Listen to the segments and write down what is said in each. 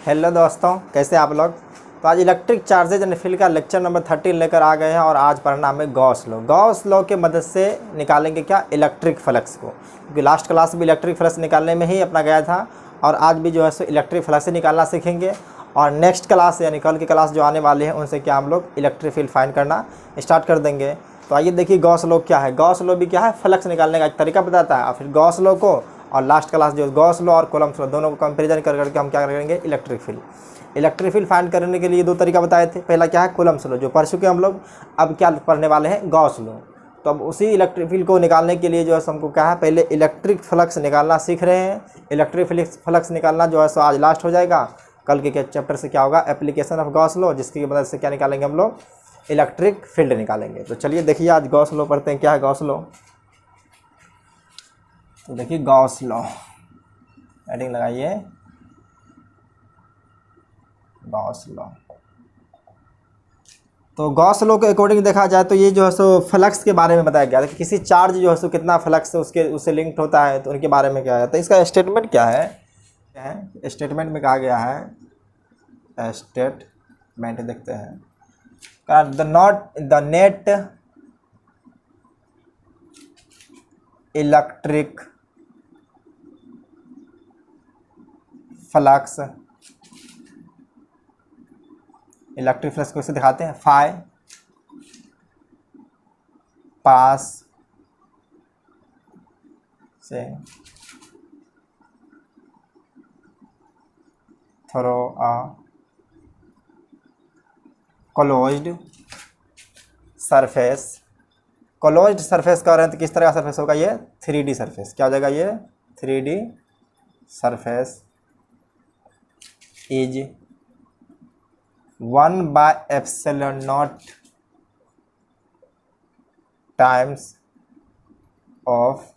Hello दोस्तों, कैसे आप लोग। तो आज इलेक्ट्रिक चार्जेज एंड फील्ड का लेक्चर नंबर 13 लेकर आ गए हैं और आज पढ़ना हमें गॉस लॉ। गॉस लॉ के मदद से निकालेंगे क्या, इलेक्ट्रिक फ्लक्स को, क्योंकि लास्ट क्लास भी इलेक्ट्रिक फ्लक्स निकालने में ही अपना गया था और आज भी जो है सो इलेक्ट्रिक फ्लक्स से निकालना सीखेंगे। और नेक्स्ट क्लास यानी कल की क्लास जो आने वाली है उनसे क्या हम लोग इलेक्ट्रिक फील्ड फाइंड करना स्टार्ट कर देंगे। तो आइए देखिए गॉस लॉ क्या है। गॉस लॉ भी क्या है, फ्लक्स निकालने का एक तरीका बताता है। और फिर गॉस लॉ को और लास्ट क्लास जो गॉस लॉ और कूलम्ब लॉ दोनों को कंपेरिजन कर करके हम क्या करेंगे, इलेक्ट्रिक फील्ड फाइंड करने के लिए दो तरीका बताए थे। पहला क्या है, कूलम्ब लॉ जो पढ़ चुके हम लोग। अब क्या पढ़ने वाले हैं, गॉस लॉ। तो अब उसी इलेक्ट्रिक फील्ड को निकालने के लिए जो है हमको क्या है, पहले इलेक्ट्रिक फ्लक्स निकालना सीख रहे हैं। इलेक्ट्रिक फ्लक्स निकालना जो है सो आज लास्ट हो जाएगा। कल के चैप्टर से क्या होगा, एप्लीकेशन ऑफ गॉस लॉ, जिसकी मदद से क्या निकालेंगे हम लोग, इलेक्ट्रिक फील्ड निकालेंगे। तो चलिए देखिए आज गॉस लॉ पढ़ते हैं। क्या है गॉस लॉ, तो देखिए गॉस लॉ, हेडिंग लगाइए गॉस लॉ। तो गॉस लॉ के अकॉर्डिंग देखा जाए तो ये जो है सो फ्लक्स के बारे में बताया गया था कि किसी चार्ज जो है सो कितना फ्लक्स उससे लिंक्ड होता है, तो उनके बारे में क्या है। तो इसका स्टेटमेंट क्या है, स्टेटमेंट में कहा गया है, स्टेटमेंट देखते हैं, the net electric flux, electric flux को इसे दिखाते हैं, फाई पास से through a closed surface. Closed surface कह रहे हैं तो किस तरह का सरफेस होगा, ये 3D सरफेस। क्या हो जाएगा, ये 3D surface is 1/ε0 times of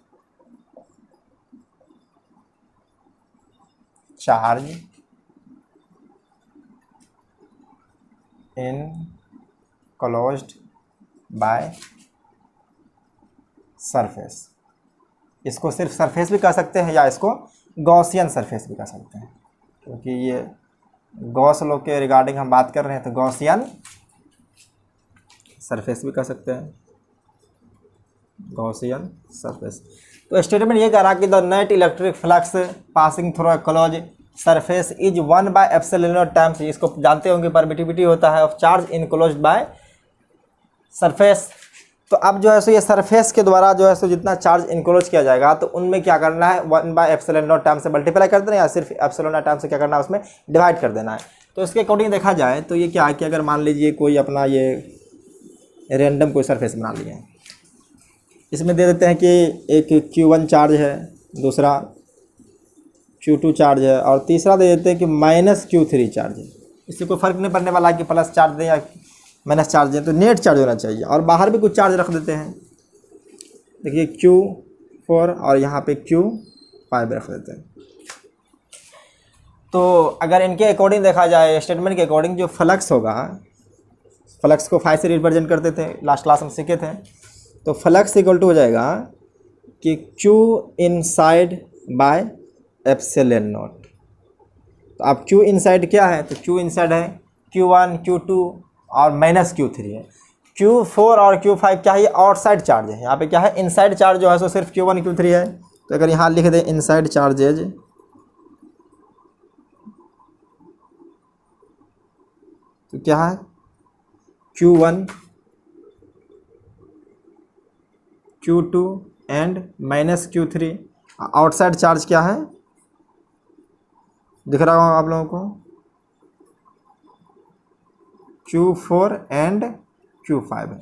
charge enclosed by surface. इसको सिर्फ सरफेस भी कह सकते हैं या इसको गॉसियन सरफेस भी कह सकते हैं, क्योंकि ये गॉस लॉ के रिगार्डिंग हम बात कर रहे हैं। तो गॉसियन सरफेस भी कह सकते हैं, गॉसियन सरफेस। तो स्टेटमेंट ये कह रहा कि the net electric flux passing through a close surface is 1/ε0 times. इसको जानते होंगे, परमिटिविटी होता है of charge enclosed by surface. तो अब जो है सो ये सरफेस के द्वारा जो है सो जितना चार्ज इनक्लोज किया जाएगा तो उनमें क्या करना है, 1/ε0 टाइम से मल्टीप्लाई कर देना, या सिर्फ एप्सिलॉन टाइम से क्या करना है, उसमें डिवाइड कर देना है। तो इसके अकॉर्डिंग देखा जाए तो ये क्या है कि अगर मान लीजिए कोई अपना ये रैंडम कोई सरफेस बना लिया है, इसमें दे देते हैं कि एक Q1 चार्ज है, दूसरा Q2 चार्ज है और तीसरा दे देते हैं कि -Q3 चार्ज है। इससे कोई फर्क नहीं पड़ने वाला है कि प्लस चार्ज दें या माइनस चार्ज है, तो नेट चार्ज होना चाहिए। और बाहर भी कुछ चार्ज रख देते हैं, देखिए Q4 और यहाँ पे Q5 रख देते हैं। तो अगर इनके अकॉर्डिंग देखा जाए, स्टेटमेंट के अकॉर्डिंग जो फ्लक्स होगा, फ्लक्स को फाई से रिप्रेजेंट करते थे, लास्ट क्लास में सीखे थे। तो फ्लक्स इक्वल टू हो जाएगा कि Q इनसाइड बाय ε0। तो अब Q इनसाइड क्या है, तो Q इनसाइड है Q1 Q2 और -Q3 है। Q4 और Q5 क्या है, ये आउटसाइड चार्ज है। यहाँ पे क्या है, इनसाइड चार्ज जो है सो सिर्फ Q1 Q3 है। तो अगर यहाँ लिख दें इनसाइड चार्जेज, तो क्या है Q1 Q2 and -Q3। Outside charge क्या है, दिख रहा होगा आप लोगों को, Q4 एंड Q5 है।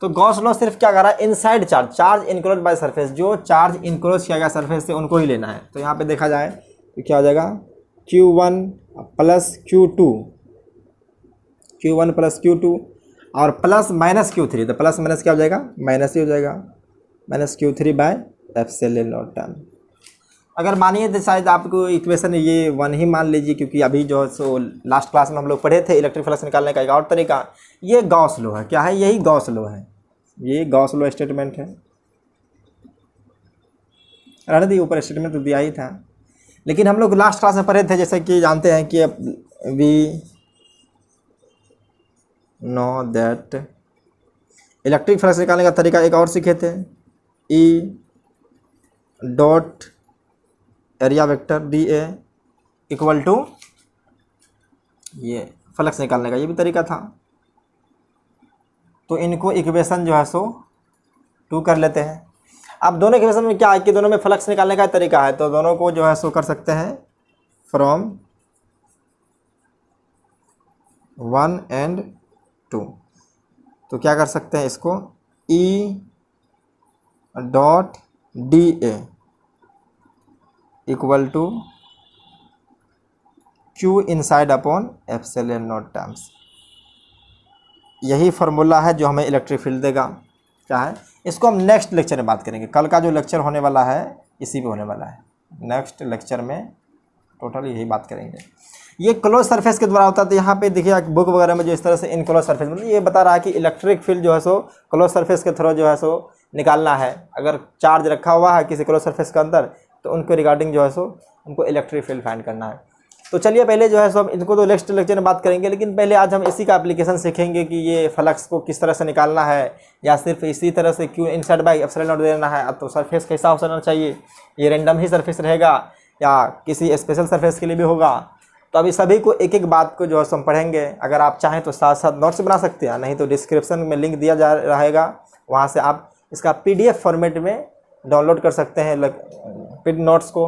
तो गॉस लॉ सिर्फ क्या कर रहा है, inside charge enclose by surface, जो चार्ज इनक्लोज किया गया सरफेस से उनको ही लेना है। तो यहाँ पे देखा जाए तो क्या हो जाएगा, Q1 प्लस Q2 और प्लस -Q3। तो प्लस माइनस क्या हो जाएगा, माइनस ही हो जाएगा, -Q3/ε0 टाइम। अगर मानिए तो शायद आपको इक्वेशन ये 1 ही मान लीजिए, क्योंकि अभी जो सो लास्ट क्लास में हम लोग पढ़े थे इलेक्ट्रिक फ्लक्स निकालने का एक और तरीका, ये गॉस लॉ है। क्या है, यही गॉस लॉ है, ये गॉस लॉ स्टेटमेंट है। रहने दी, ऊपर स्टेटमेंट तो दिया ही था। लेकिन हम लोग लास्ट क्लास में पढ़े थे, जैसे कि जानते हैं कि we know that electric flux निकालने का तरीका एक और सीखे थे, E dot area vector d A equal to ये फ्लक्स निकालने का ये भी तरीका था। तो इनको इक्वेशन जो है सो 2 कर लेते हैं। अब दोनों इक्वेशन में क्या है कि दोनों में फ्लक्स निकालने का तरीका है, तो दोनों को जो है सो कर सकते हैं फ्रॉम 1 and 2। तो क्या कर सकते हैं इसको, E dot d A equal to q inside upon epsilon naught terms. यही फार्मूला है जो हमें इलेक्ट्रिक फील्ड देगा। क्या है, इसको हम नेक्स्ट लेक्चर में बात करेंगे। कल का जो लेक्चर होने वाला है इसी पे होने वाला है। नेक्स्ट लेक्चर में टोटल यही बात करेंगे। ये क्लोज सरफेस के द्वारा होता है। तो यहाँ पे देखिए बुक वगैरह में जो इस तरह से इनक्लोज सरफेस, मतलब ये बता रहा है कि इलेक्ट्रिक फील्ड जो है सो क्लोज सरफेस के थ्रू जो है सो निकालना है। अगर चार्ज रखा हुआ है किसी क्लोज सरफेस के अंदर तो उनको रिगार्डिंग जो है सो उनको इलेक्ट्रिक फील्ड फाइंड करना है। तो चलिए पहले जो है सो हम इनको तो नेक्स्ट लेक्चर में बात करेंगे, लेकिन पहले आज हम इसी का एप्लीकेशन सीखेंगे कि ये फ्लक्स को किस तरह से निकालना है, या सिर्फ इसी तरह से Q inside by epsilon not देना है। अब तो सरफेस कैसा होना चाहिए, ये रैंडम ही सरफेस रहेगा या किसी स्पेशल सरफेस के लिए भी होगा। तो अभी सभी को एक एक बात को जो है हम पढ़ेंगे। अगर आप चाहें तो साथ साथ नोट्स बना सकते हैं, नहीं तो डिस्क्रिप्शन में लिंक दिया जा रहेगा, वहाँ से आप इसका PDF फॉर्मेट में डाउनलोड कर सकते हैं नोट्स को।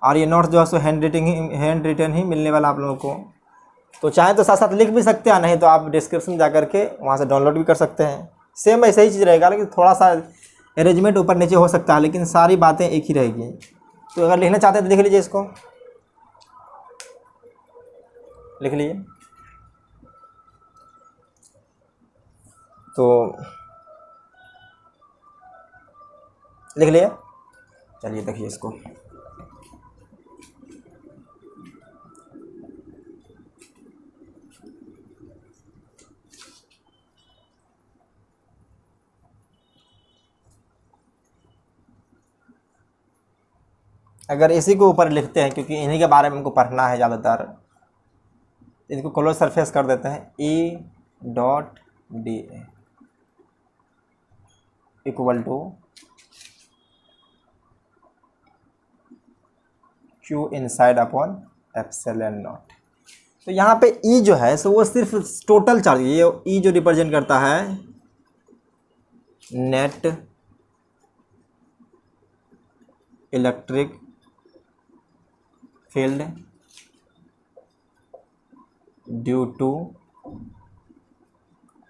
और ये नोट्स जो है सो हैंड रिटन ही मिलने वाला आप लोगों को। तो चाहें तो साथ साथ लिख भी सकते हैं, नहीं तो आप डिस्क्रिप्शन जा करके वहाँ से डाउनलोड भी कर सकते हैं। सेम ऐसा ही चीज़ रहेगा, लेकिन थोड़ा सा अरेंजमेंट ऊपर नीचे हो सकता है, लेकिन सारी बातें एक ही रहेगी। तो अगर लिखना चाहते हैं तो देख लीजिए, इसको लिख लीजिए। तो लिख लिए, चलिए देखिए इसको। अगर इसी को ऊपर लिखते हैं, क्योंकि इन्हीं के बारे में हमको पढ़ना है ज़्यादातर, इसको क्लोज सरफेस कर देते हैं। E dot d A equal to q inside upon epsilon naught. तो यहाँ पे ई जो है सो वो सिर्फ टोटल चार्ज, ये ई जो रिप्रेजेंट करता है net electric field due to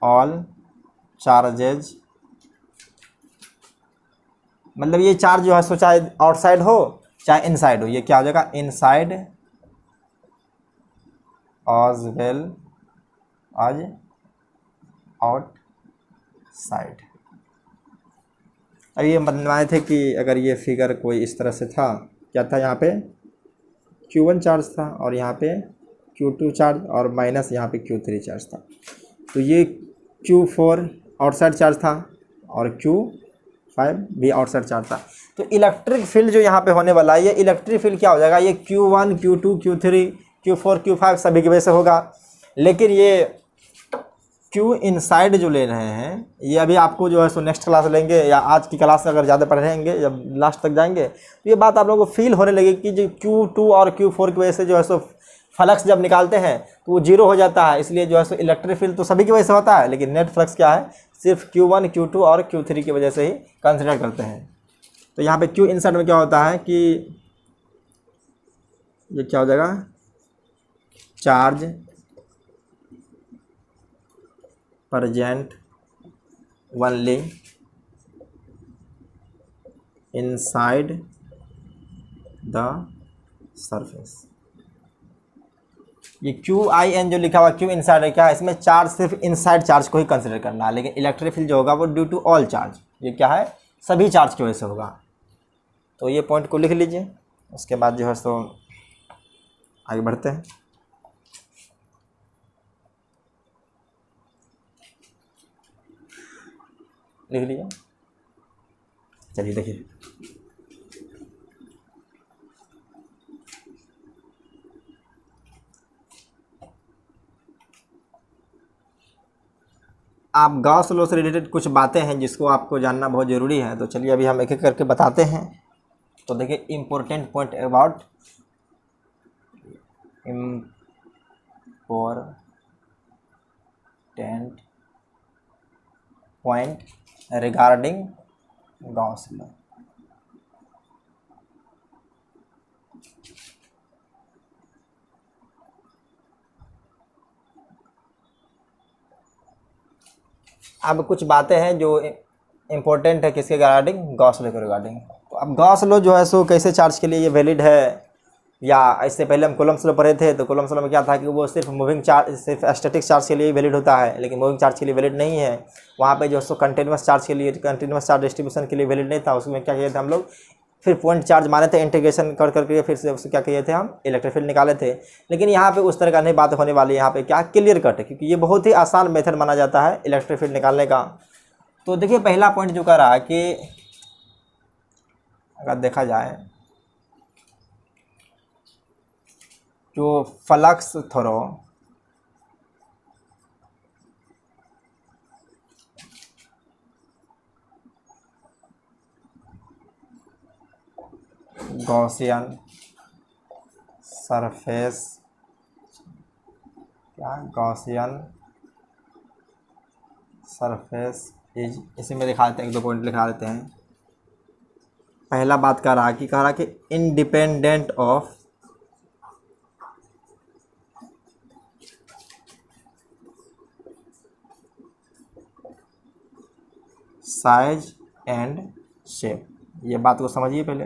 all charges. मतलब ये चार्ज जो है सो चाहे आउटसाइड हो चाहे इनसाइड हो, ये क्या हो जाएगा, inside as well as outside. अब ये बनवाए थे कि अगर ये फिगर कोई इस तरह से था, क्या था, यहाँ पे Q1 चार्ज था और यहाँ पे Q2 चार्ज और माइनस यहाँ पे Q3 चार्ज था। तो ये Q4 आउटसाइड चार्ज था और Q5 भी आउटसाइड चार्ज था। तो इलेक्ट्रिक फील्ड जो यहाँ पे होने वाला है, ये इलेक्ट्रिक फील्ड क्या हो जाएगा, ये Q1 Q2 Q3 Q4 Q5 सभी की वजह से होगा। लेकिन ये Q इनसाइड जो ले रहे हैं, ये अभी आपको जो है सो नेक्स्ट क्लास लेंगे, या आज की क्लास में अगर ज़्यादा पढ़ रहेंगे, जब लास्ट तक जाएंगे तो ये बात आप लोगों को फील होने लगेगी कि जो Q2 और Q4 की वजह से जो है सो फ्लक्स जब निकालते हैं तो वो जीरो हो जाता है। इसलिए जो है सो इलेक्ट्रिक फील्ड तो सभी की वजह से होता है, लेकिन नेट फ्लक्स क्या है, सिर्फ Q1 Q2 और Q3 की वजह से ही कंसिडर करते हैं। तो यहाँ पे Q इनसाइड में क्या होता है कि ये क्या हो जाएगा, charge present only inside the surface। ये QIN जो लिखा हुआ Q इनसाइड है, क्या है, इसमें चार्ज सिर्फ इनसाइड चार्ज को ही कंसिडर करना है, लेकिन इलेक्ट्रिक फील्ड जो होगा वो ड्यू टू ऑल चार्ज, ये क्या है, सभी चार्ज की वजह से होगा। तो ये पॉइंट को लिख लीजिए, उसके बाद जो है सो आगे बढ़ते हैं। लिख लीजिए, चलिए देखिए। आप गॉस लॉ से रिलेटेड कुछ बातें हैं जिसको आपको जानना बहुत ज़रूरी है, तो चलिए अभी हम एक एक करके बताते हैं। तो देखिए important point about important point regarding Gauss law. अब कुछ बातें हैं जो इम्पोर्टेंट है किसके रिगार्डिंग, गॉस लॉ के रिगार्डिंग। तो अब गॉस लॉ जो है सो कैसे चार्ज के लिए ये वैलिड है, या इससे पहले हम कूलम्ब्स लॉ पढ़े थे, तो कूलम्ब्स लॉ में क्या था कि वो सिर्फ मूविंग चार्ज, सिर्फ स्टैटिक चार्ज के लिए वैलिड होता है, लेकिन मूविंग चार्ज के लिए वैलिड नहीं है। वहाँ पे जो है सो कंटिन्यूस चार्ज के लिए, कंटिन्यूस चार्ज डिस्ट्रीब्यूशन के लिए वैलिड नहीं था। उसमें क्या किए थे हम लोग, फिर पॉइंट चार्ज माने थे, इंटीग्रेशन कर करके फिर से उससे क्या किए थे, हम इलेक्ट्रिक फील्ड निकाले थे। लेकिन यहाँ पे उस तरह का नहीं बात होने वाली है, यहाँ पे क्या क्लियर कट है, क्योंकि ये बहुत ही आसान मेथड माना जाता है इलेक्ट्रिक फील्ड निकालने का। तो देखिए पहला पॉइंट जो कह रहा है कि अगर देखा जाए जो फ्लक्स थ्रो गॉसियन सरफेस, क्या गॉसियन सरफेस इज, इसी में दिखा देते हैं, एक दो पॉइंट लिखा देते हैं। पहला बात कह रहा कि independent of size and shape. ये बात को समझिए पहले।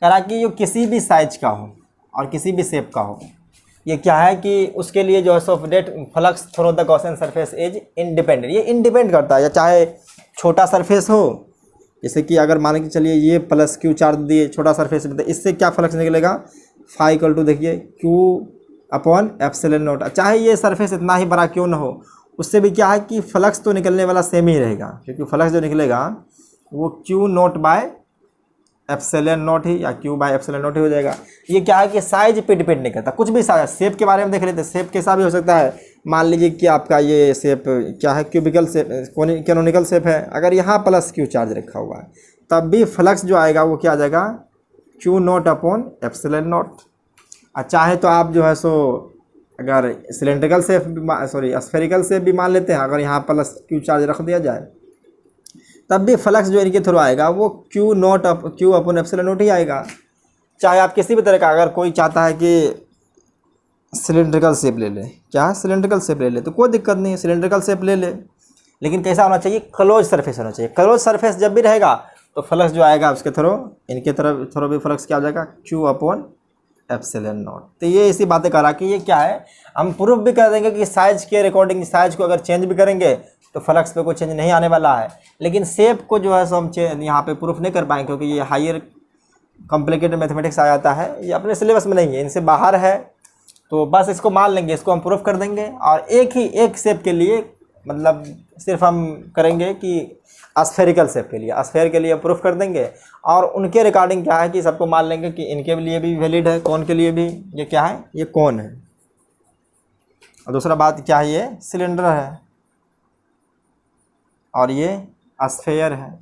कह रहा कि जो किसी भी साइज का हो और किसी भी शेप का हो, ये क्या है कि उसके लिए जो है सो that flux through the Gaussian surface is independent. ये इंडिपेंड करता है, या चाहे छोटा सरफेस हो, जैसे कि अगर मान के चलिए ये प्लस क्यू चार्ज दिए, छोटा सरफेस में, तो इससे क्या फ्लक्स निकलेगा, फाई इक्वल टू देखिए क्यू अपॉन एप्सिलॉन नॉट। चाहे ये सरफेस इतना ही बड़ा क्यों ना हो, उससे भी क्या है कि फ्लक्स तो निकलने वाला सेम ही रहेगा, क्योंकि फ्लक्स जो निकलेगा वो Q not by epsilon not ही, या क्यू बाय एप्सिलॉन नॉट ही हो जाएगा। ये क्या है कि साइज पे डिपेंड नहीं करता, कुछ भी साइज। शेप के बारे में देख रहे थे, शेप कैसा भी हो सकता है। मान लीजिए कि आपका ये शेप क्या है, क्यूबिकल शेप, कैनोनिकल शेप है, अगर यहाँ प्लस क्यू चार्ज रखा हुआ है, तब भी फ्लक्स जो आएगा वो क्या आ जाएगा, Q not upon epsilon not. चाहे तो आप जो है सो अगर cylindrical shape, sorry spherical shape भी मान लेते हैं, अगर यहाँ प्लस क्यू चार्ज रख दिया जाए, तब भी फ्लक्स जो इनके थ्रू आएगा वो क्यू अपॉन एप्सिलॉन नॉट ही आएगा। चाहे आप किसी भी तरह का, अगर कोई चाहता है कि सिलेंड्रिकल शेप ले ले, क्या सिलेंड्रिकल शेप ले ले, तो कोई दिक्कत नहीं है, सिलेंड्रिकल शेप ले ले, लेकिन कैसा होना चाहिए, क्लोज सरफेस होना चाहिए। क्लोज सरफेस जब भी रहेगा तो फ्लक्स जो आएगा उसके थ्रू, इनके तरफ थ्रू भी फ्लक्स क्या हो जाएगा, क्यू अपॉन एप्सिलॉन नॉट। तो ये ऐसी बातें करा कि ये क्या है, हम प्रूफ भी कर देंगे कि साइज के रिकॉर्डिंग, साइज को अगर चेंज भी करेंगे तो फ्लक्स पे कोई चेंज नहीं आने वाला है। लेकिन शेप को जो है सो हम यहाँ पे प्रूफ नहीं कर पाएंगे, क्योंकि ये हायर कॉम्प्लिकेटेड मैथमेटिक्स आ जाता है, ये अपने सिलेबस में नहीं है, इनसे बाहर है। तो बस इसको मान लेंगे, इसको हम प्रूफ कर देंगे, और एक शेप के लिए, मतलब सिर्फ हम करेंगे कि स्फेरिकल शेप के लिए, स्फेयर के लिए प्रूफ कर देंगे, और उनके रिगार्डिंग क्या है कि सबको मान लेंगे कि इनके लिए भी वैलिड है, कौन के लिए भी, ये क्या है, ये कौन है। और दूसरा बात क्या है, ये सिलेंडर है और ये स्फेयर है,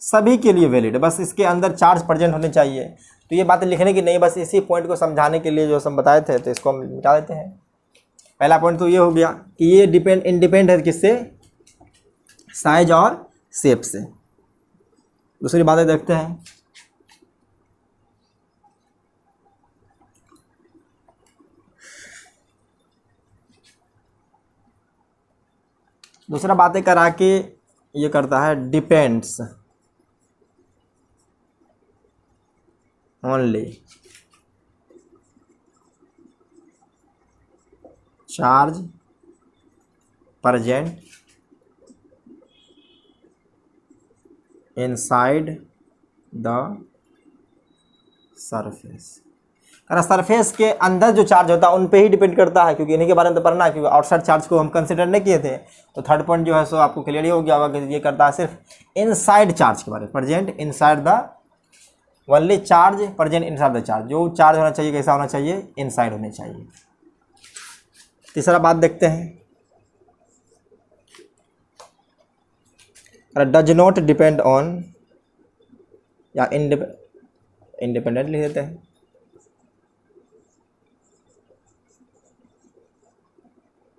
सभी के लिए वैलिड है, बस इसके अंदर चार्ज प्रेजेंट होने चाहिए। तो ये बातें लिखने की नहीं, बस इसी पॉइंट को समझाने के लिए जो हम बताए थे, तो इसको हम मिटा देते हैं। पहला पॉइंट तो ये हो गया कि ये इंडिपेंड है किससे, साइज और शेप से। दूसरी बातें देखते हैं। दूसरा बातें करा के ये करता है, depends only charge present inside the surface। अगर सरफेस के अंदर जो चार्ज होता है उन पे ही डिपेंड करता है, क्योंकि इन्हीं के बारे में तो पढ़ना है, क्योंकि आउटसाइड चार्ज को हम कंसिडर नहीं किए थे। तो थर्ड पॉइंट जो है सो आपको क्लियर ही हो गया होगा कि ये करता है सिर्फ इनसाइड चार्ज के बारे में, present inside the only charge present inside the charge. जो चार्ज होना चाहिए कैसा होना चाहिए, इनसाइड होने चाहिए। तीसरा बात देखते हैं, डज नॉट डिपेंड ऑन, या इंडिपेंडेंट लिख देते हैं,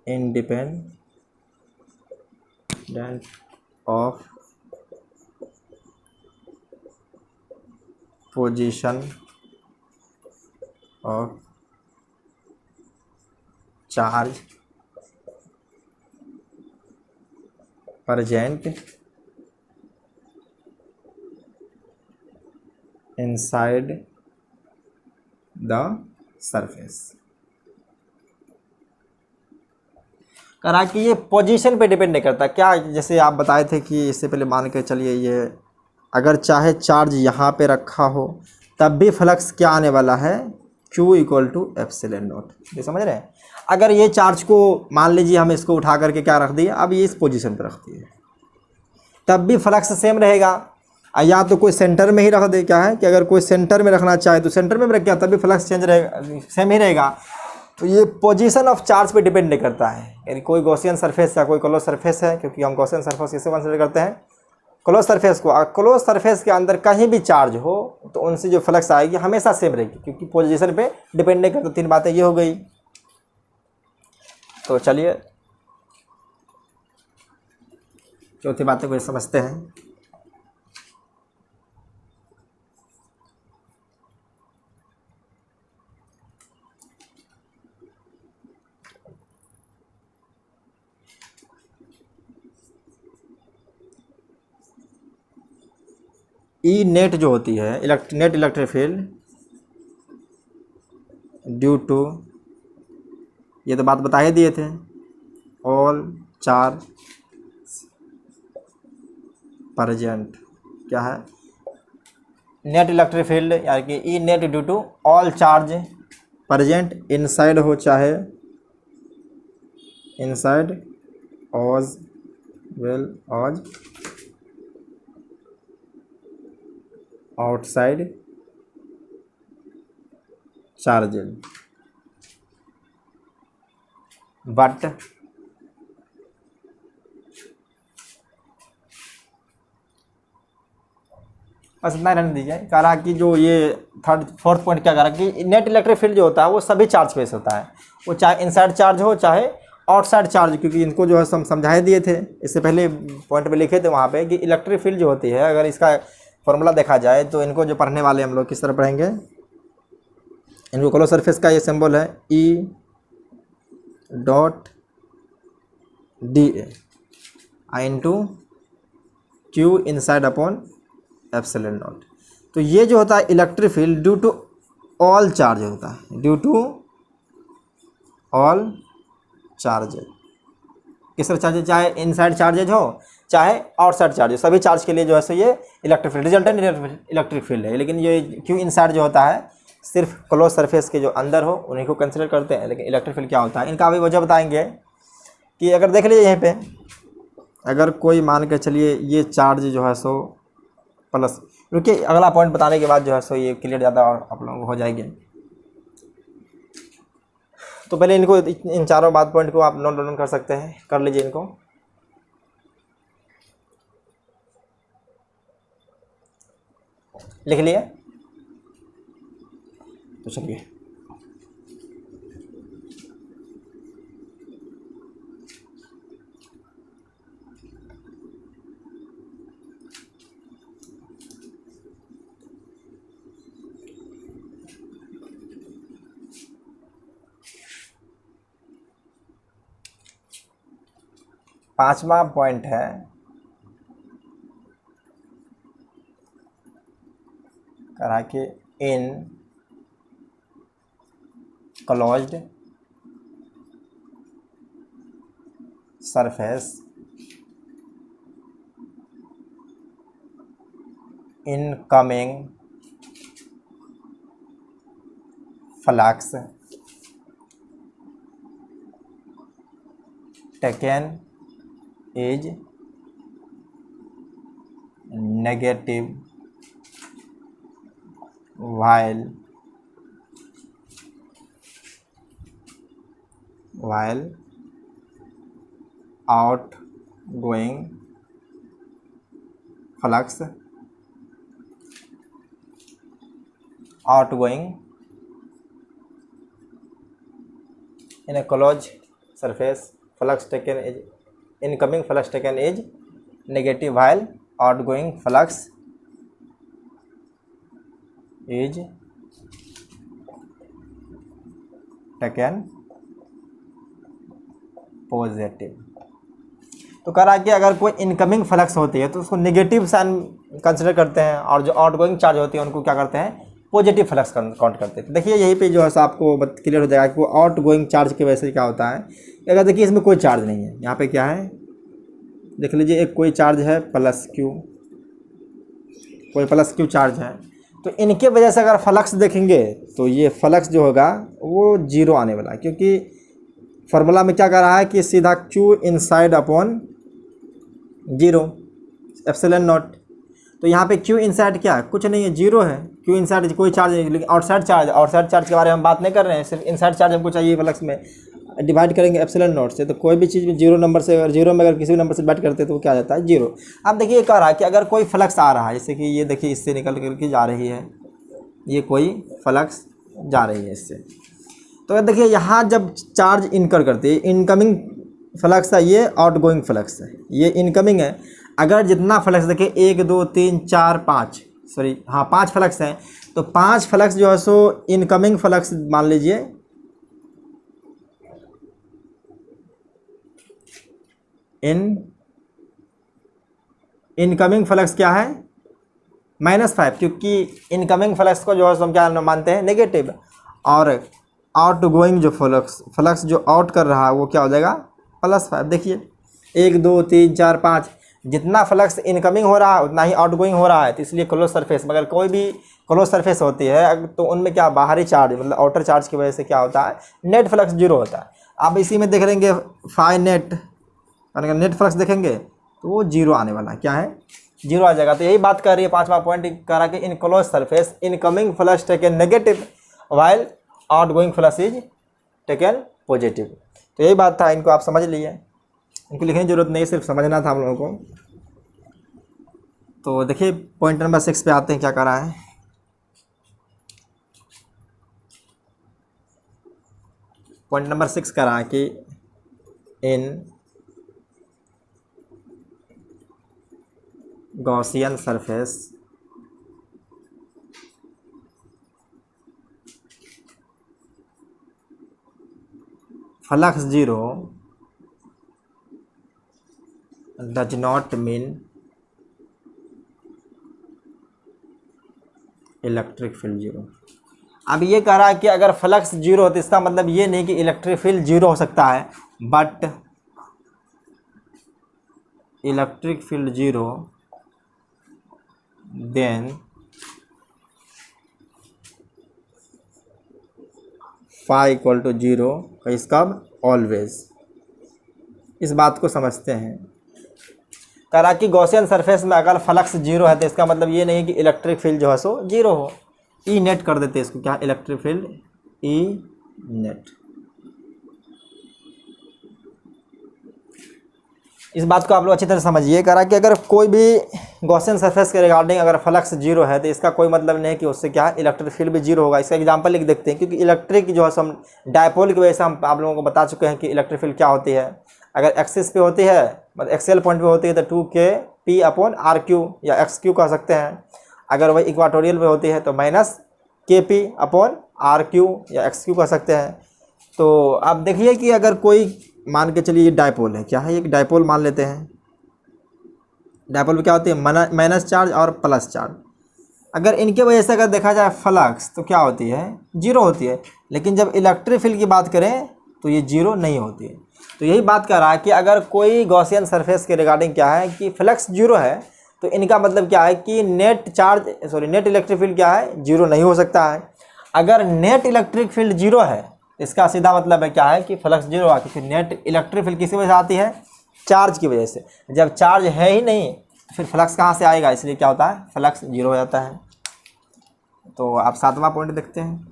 independent of position of charge present inside the surface। करा कि ये पोजीशन पे डिपेंड नहीं करता क्या, जैसे आप बताए थे कि इससे पहले मान के चलिए ये अगर चाहे चार्ज यहाँ पे रखा हो तब भी फ्लक्स क्या आने वाला है, Q equal to epsilon naught. ये समझ रहे हैं। अगर ये चार्ज को मान लीजिए हम इसको उठा करके क्या रख दिए, अब ये इस पोजीशन पर रख दिए, तब भी फ्लक्स सेम रहेगा। या तो कोई सेंटर में ही रख दे, क्या है कि अगर कोई सेंटर में रखना चाहे तो सेंटर में रख गया तब भी फ्लक्स चेंज रहेगा, सेम ही रहेगा। तो ये पोजीशन ऑफ चार्ज पे डिपेंड नहीं करता है, यानी कोई गॉसियन सरफेस या कोई क्लोज सरफेस है, क्योंकि हम गॉसियन सरफेस किसे कंसिडर करते हैं, क्लोज सरफेस को। क्लोज सरफेस के अंदर कहीं भी चार्ज हो तो उनसे जो फ्लक्स आएगी हमेशा सेम रहेगी, क्योंकि पोजीशन पे डिपेंड नहीं करता। 3 बातें ये हो गई। तो चलिए चौथी बातें को समझते हैं। ई नेट जो होती है net electric field due to, ये तो बात बता ही दिए थे, ऑल चार्ज प्रेजेंट, क्या है नेट इलेक्ट्रिक फील्ड, यानी कि E net due to all charge present inside हो चाहे inside as well as outside charges, but बस इतना रहने दीजिए। कह रहा कि जो ये फोर्थ पॉइंट क्या कह रहा कि नेट इलेक्ट्रिक फील्ड जो होता है वो सभी चार्ज पे होता है, वो चाहे इनसाइड चार्ज हो चाहे आउटसाइड चार्ज, क्योंकि इनको जो है हम समझाए दिए थे, इससे पहले पॉइंट में लिखे थे वहाँ पे कि इलेक्ट्रिक फील्ड जो होती है, अगर इसका फॉर्मूला देखा जाए तो इनको जो पढ़ने वाले हम लोग किस तरह पढ़ेंगे, इनको क्लोज सरफेस का ये सिंबल है E dot d I into q inside upon epsilon naught. तो ये जो होता है electric field due to all charge होता है, ड्यू टू ऑल चार्जेज। किस तरह चार्जेज, चाहे इनसाइड चार्जेज हो चाहे आउटसाइड चार्जेज, सभी चार्ज के लिए जो है सो ये electric field resultant electric field है। लेकिन ये क्यू इनसाइड जो होता है सिर्फ क्लोज सरफेस के जो अंदर हो उन्हीं को कंसिडर करते हैं। लेकिन इलेक्ट्रिक फील्ड क्या होता है, इनका अभी वजह बताएंगे कि अगर देख लीजिए यहीं पे, अगर कोई मान के चलिए ये चार्ज जो है सो प्लस, रुकिए अगला पॉइंट बताने के बाद जो है सो ये क्लियर ज़्यादा और आप लोगों को हो जाएगी। तो पहले इनको इन चारों बात पॉइंट को आप नोट डाउन कर सकते हैं, कर लीजिए इनको। लिख लिए? तो चलिए पांचवा पॉइंट है करा कि इन closed surface incoming flux taken is negative while outgoing flux outgoing in a closed surface, flux taken is incoming flux taken is negative while outgoing flux is taken positive. तो कह रहा है कि अगर कोई इनकमिंग फ्लक्स होती है तो उसको नेगेटिव साइन कंसिडर करते हैं, और जो आउटगोइंग चार्ज होती है उनको क्या करते हैं, पॉजिटिव फ्लक्स काउंट करते हैं। देखिए यहीं पे जो है आपको क्लियर हो जाएगा कि वो आउटगोइंग चार्ज की वजह से क्या होता है। अगर देखिए इसमें कोई चार्ज नहीं है, यहाँ पे क्या है देख लीजिए, एक कोई चार्ज है प्लस क्यू, कोई प्लस क्यू चार्ज है, तो इनके वजह से अगर फ्लक्स देखेंगे तो ये फ्लक्स जो होगा वो जीरो आने वाला है, क्योंकि फार्मूला में क्या कर रहा है कि सीधा Q inside upon zero epsilon naught. तो यहाँ पे Q इनसाइड क्या है, कुछ नहीं है, जीरो है। Q इनसाइड कोई चार्ज नहीं, लेकिन आउटसाइड चार्ज के बारे में हम बात नहीं कर रहे हैं, सिर्फ इनसाइड चार्ज हमको चाहिए। फ्लक्स में डिवाइड करेंगे एप्सिलॉन नॉट से, तो कोई भी चीज़ में जीरो नंबर से, अगर जीरो में अगर किसी भी नंबर से डिवाइड करते हैं तो वो क्या आ जाता है, जीरो। अब देखिए ये कह रहा है कि अगर कोई फ्लक्स आ रहा है, जैसे कि ये देखिए इससे निकल करके जा रही है, ये कोई फ्लक्स जा रही है इससे, तो देखिए यहाँ जब चार्ज इनकर करती है, इनकमिंग फ्लक्स है, ये आउटगोइंग फ्लक्स है, ये इनकमिंग है। अगर जितना फ्लक्स देखिए 1 2 3 4 5 सॉरी हाँ 5 फ्लक्स हैं, तो 5 फ्लक्स जो है सो इनकमिंग फ्लक्स मान लीजिए, इनकमिंग फ्लक्स क्या है -5, क्योंकि इनकमिंग फ्लक्स को जो है हम क्या मानते हैं, नेगेटिव, और आउटगोइंग जो फ्लक्स जो आउट कर रहा है वो क्या हो जाएगा, +5। देखिए 1 2 3 4 5 जितना फ्लक्स इनकमिंग हो रहा है उतना ही आउटगोइंग हो रहा है। तो इसलिए क्लोज सरफेस, मगर कोई भी क्लोज सरफेस होती है तो उनमें क्या बाहरी चार्ज मतलब आउटर चार्ज की वजह से क्या होता है, नेट फ्लक्स जीरो होता है। आप इसी में देख लेंगे फाई नेट, अगर नेट फ्लक्स देखेंगे तो वो जीरो आने वाला है, क्या है, जीरो आ जाएगा। तो यही बात कर रही है 5वां पॉइंट, कह रहा कि in close surface incoming flux taken negative while outgoing flux is taken positive. तो यही बात था, इनको आप समझ लिए, इनको लिखने की जरूरत नहीं, सिर्फ समझना था हम लोगों को। तो देखिए पॉइंट नंबर 6 पे आते हैं, क्या कर रहा है। पॉइंट नंबर 6 कह रहा है कि in Gaussian surface flux zero does not mean electric field zero. अब ये कह रहा है कि अगर फ्लक्स जीरो हो तो इसका मतलब ये नहीं कि इलेक्ट्रिक फील्ड जीरो हो सकता है, but electric field zero then phi equal to zero, इसका ऑलवेज। इस बात को समझते हैं, कह रहा कि गॉसियन सरफेस में अगर फ्लक्स जीरो है तो इसका मतलब ये नहीं कि इलेक्ट्रिक फील्ड जो है सो जीरो हो। ई नेट कर देते हैं इसको, क्या इलेक्ट्रिक फील्ड ई नेट। इस बात को आप लोग अच्छी तरह समझिए। कह रहा कि अगर कोई भी गॉसियन सरफेस के रिगार्डिंग अगर फ्लक्स जीरो है तो इसका कोई मतलब नहीं है कि उससे क्या इलेक्ट्रिक फील्ड भी जीरो होगा। इसका एग्जांपल लिख देखते हैं, क्योंकि इलेक्ट्रिक जो है हम डायपोल की वजह से हम आप लोगों को बता चुके हैं कि इलेक्ट्रिक फील्ड क्या होती है। अगर एक्सिस पे होती है मतलब एक्सियल पॉइंट पे होती है तो 2kp/r⁻, या xq कह सकते हैं। अगर वही इक्वाटोरियल में होती है तो -kp/r⁻, या xq कह सकते हैं। तो अब देखिए कि अगर कोई मान के चलिए ये डायपोल है, क्या है, एक डायपोल मान लेते हैं। डायपोल में क्या होती है, माइनस चार्ज और प्लस चार्ज। अगर इनके वजह से अगर देखा जाए फ्लक्स तो क्या होती है, जीरो होती है। लेकिन जब इलेक्ट्रिक फील्ड की बात करें तो ये जीरो नहीं होती है। तो यही बात कर रहा है कि अगर कोई गॉसियन सरफेस के रिगार्डिंग क्या है कि फ्लक्स जीरो है तो इनका मतलब क्या है कि नेट इलेक्ट्रिक फील्ड क्या है, जीरो नहीं हो सकता है। अगर नेट इलेक्ट्रिक फील्ड जीरो है इसका सीधा मतलब है क्या है कि फ्लक्स जीरो है, क्योंकि नेट इलेक्ट्रिक फील्ड किसी वजह से आती है, चार्ज की वजह से। जब चार्ज है ही नहीं तो फिर फ्लक्स कहाँ से आएगा, इसलिए क्या होता है, फ्लक्स जीरो हो जाता है। तो आप 7वां पॉइंट देखते हैं।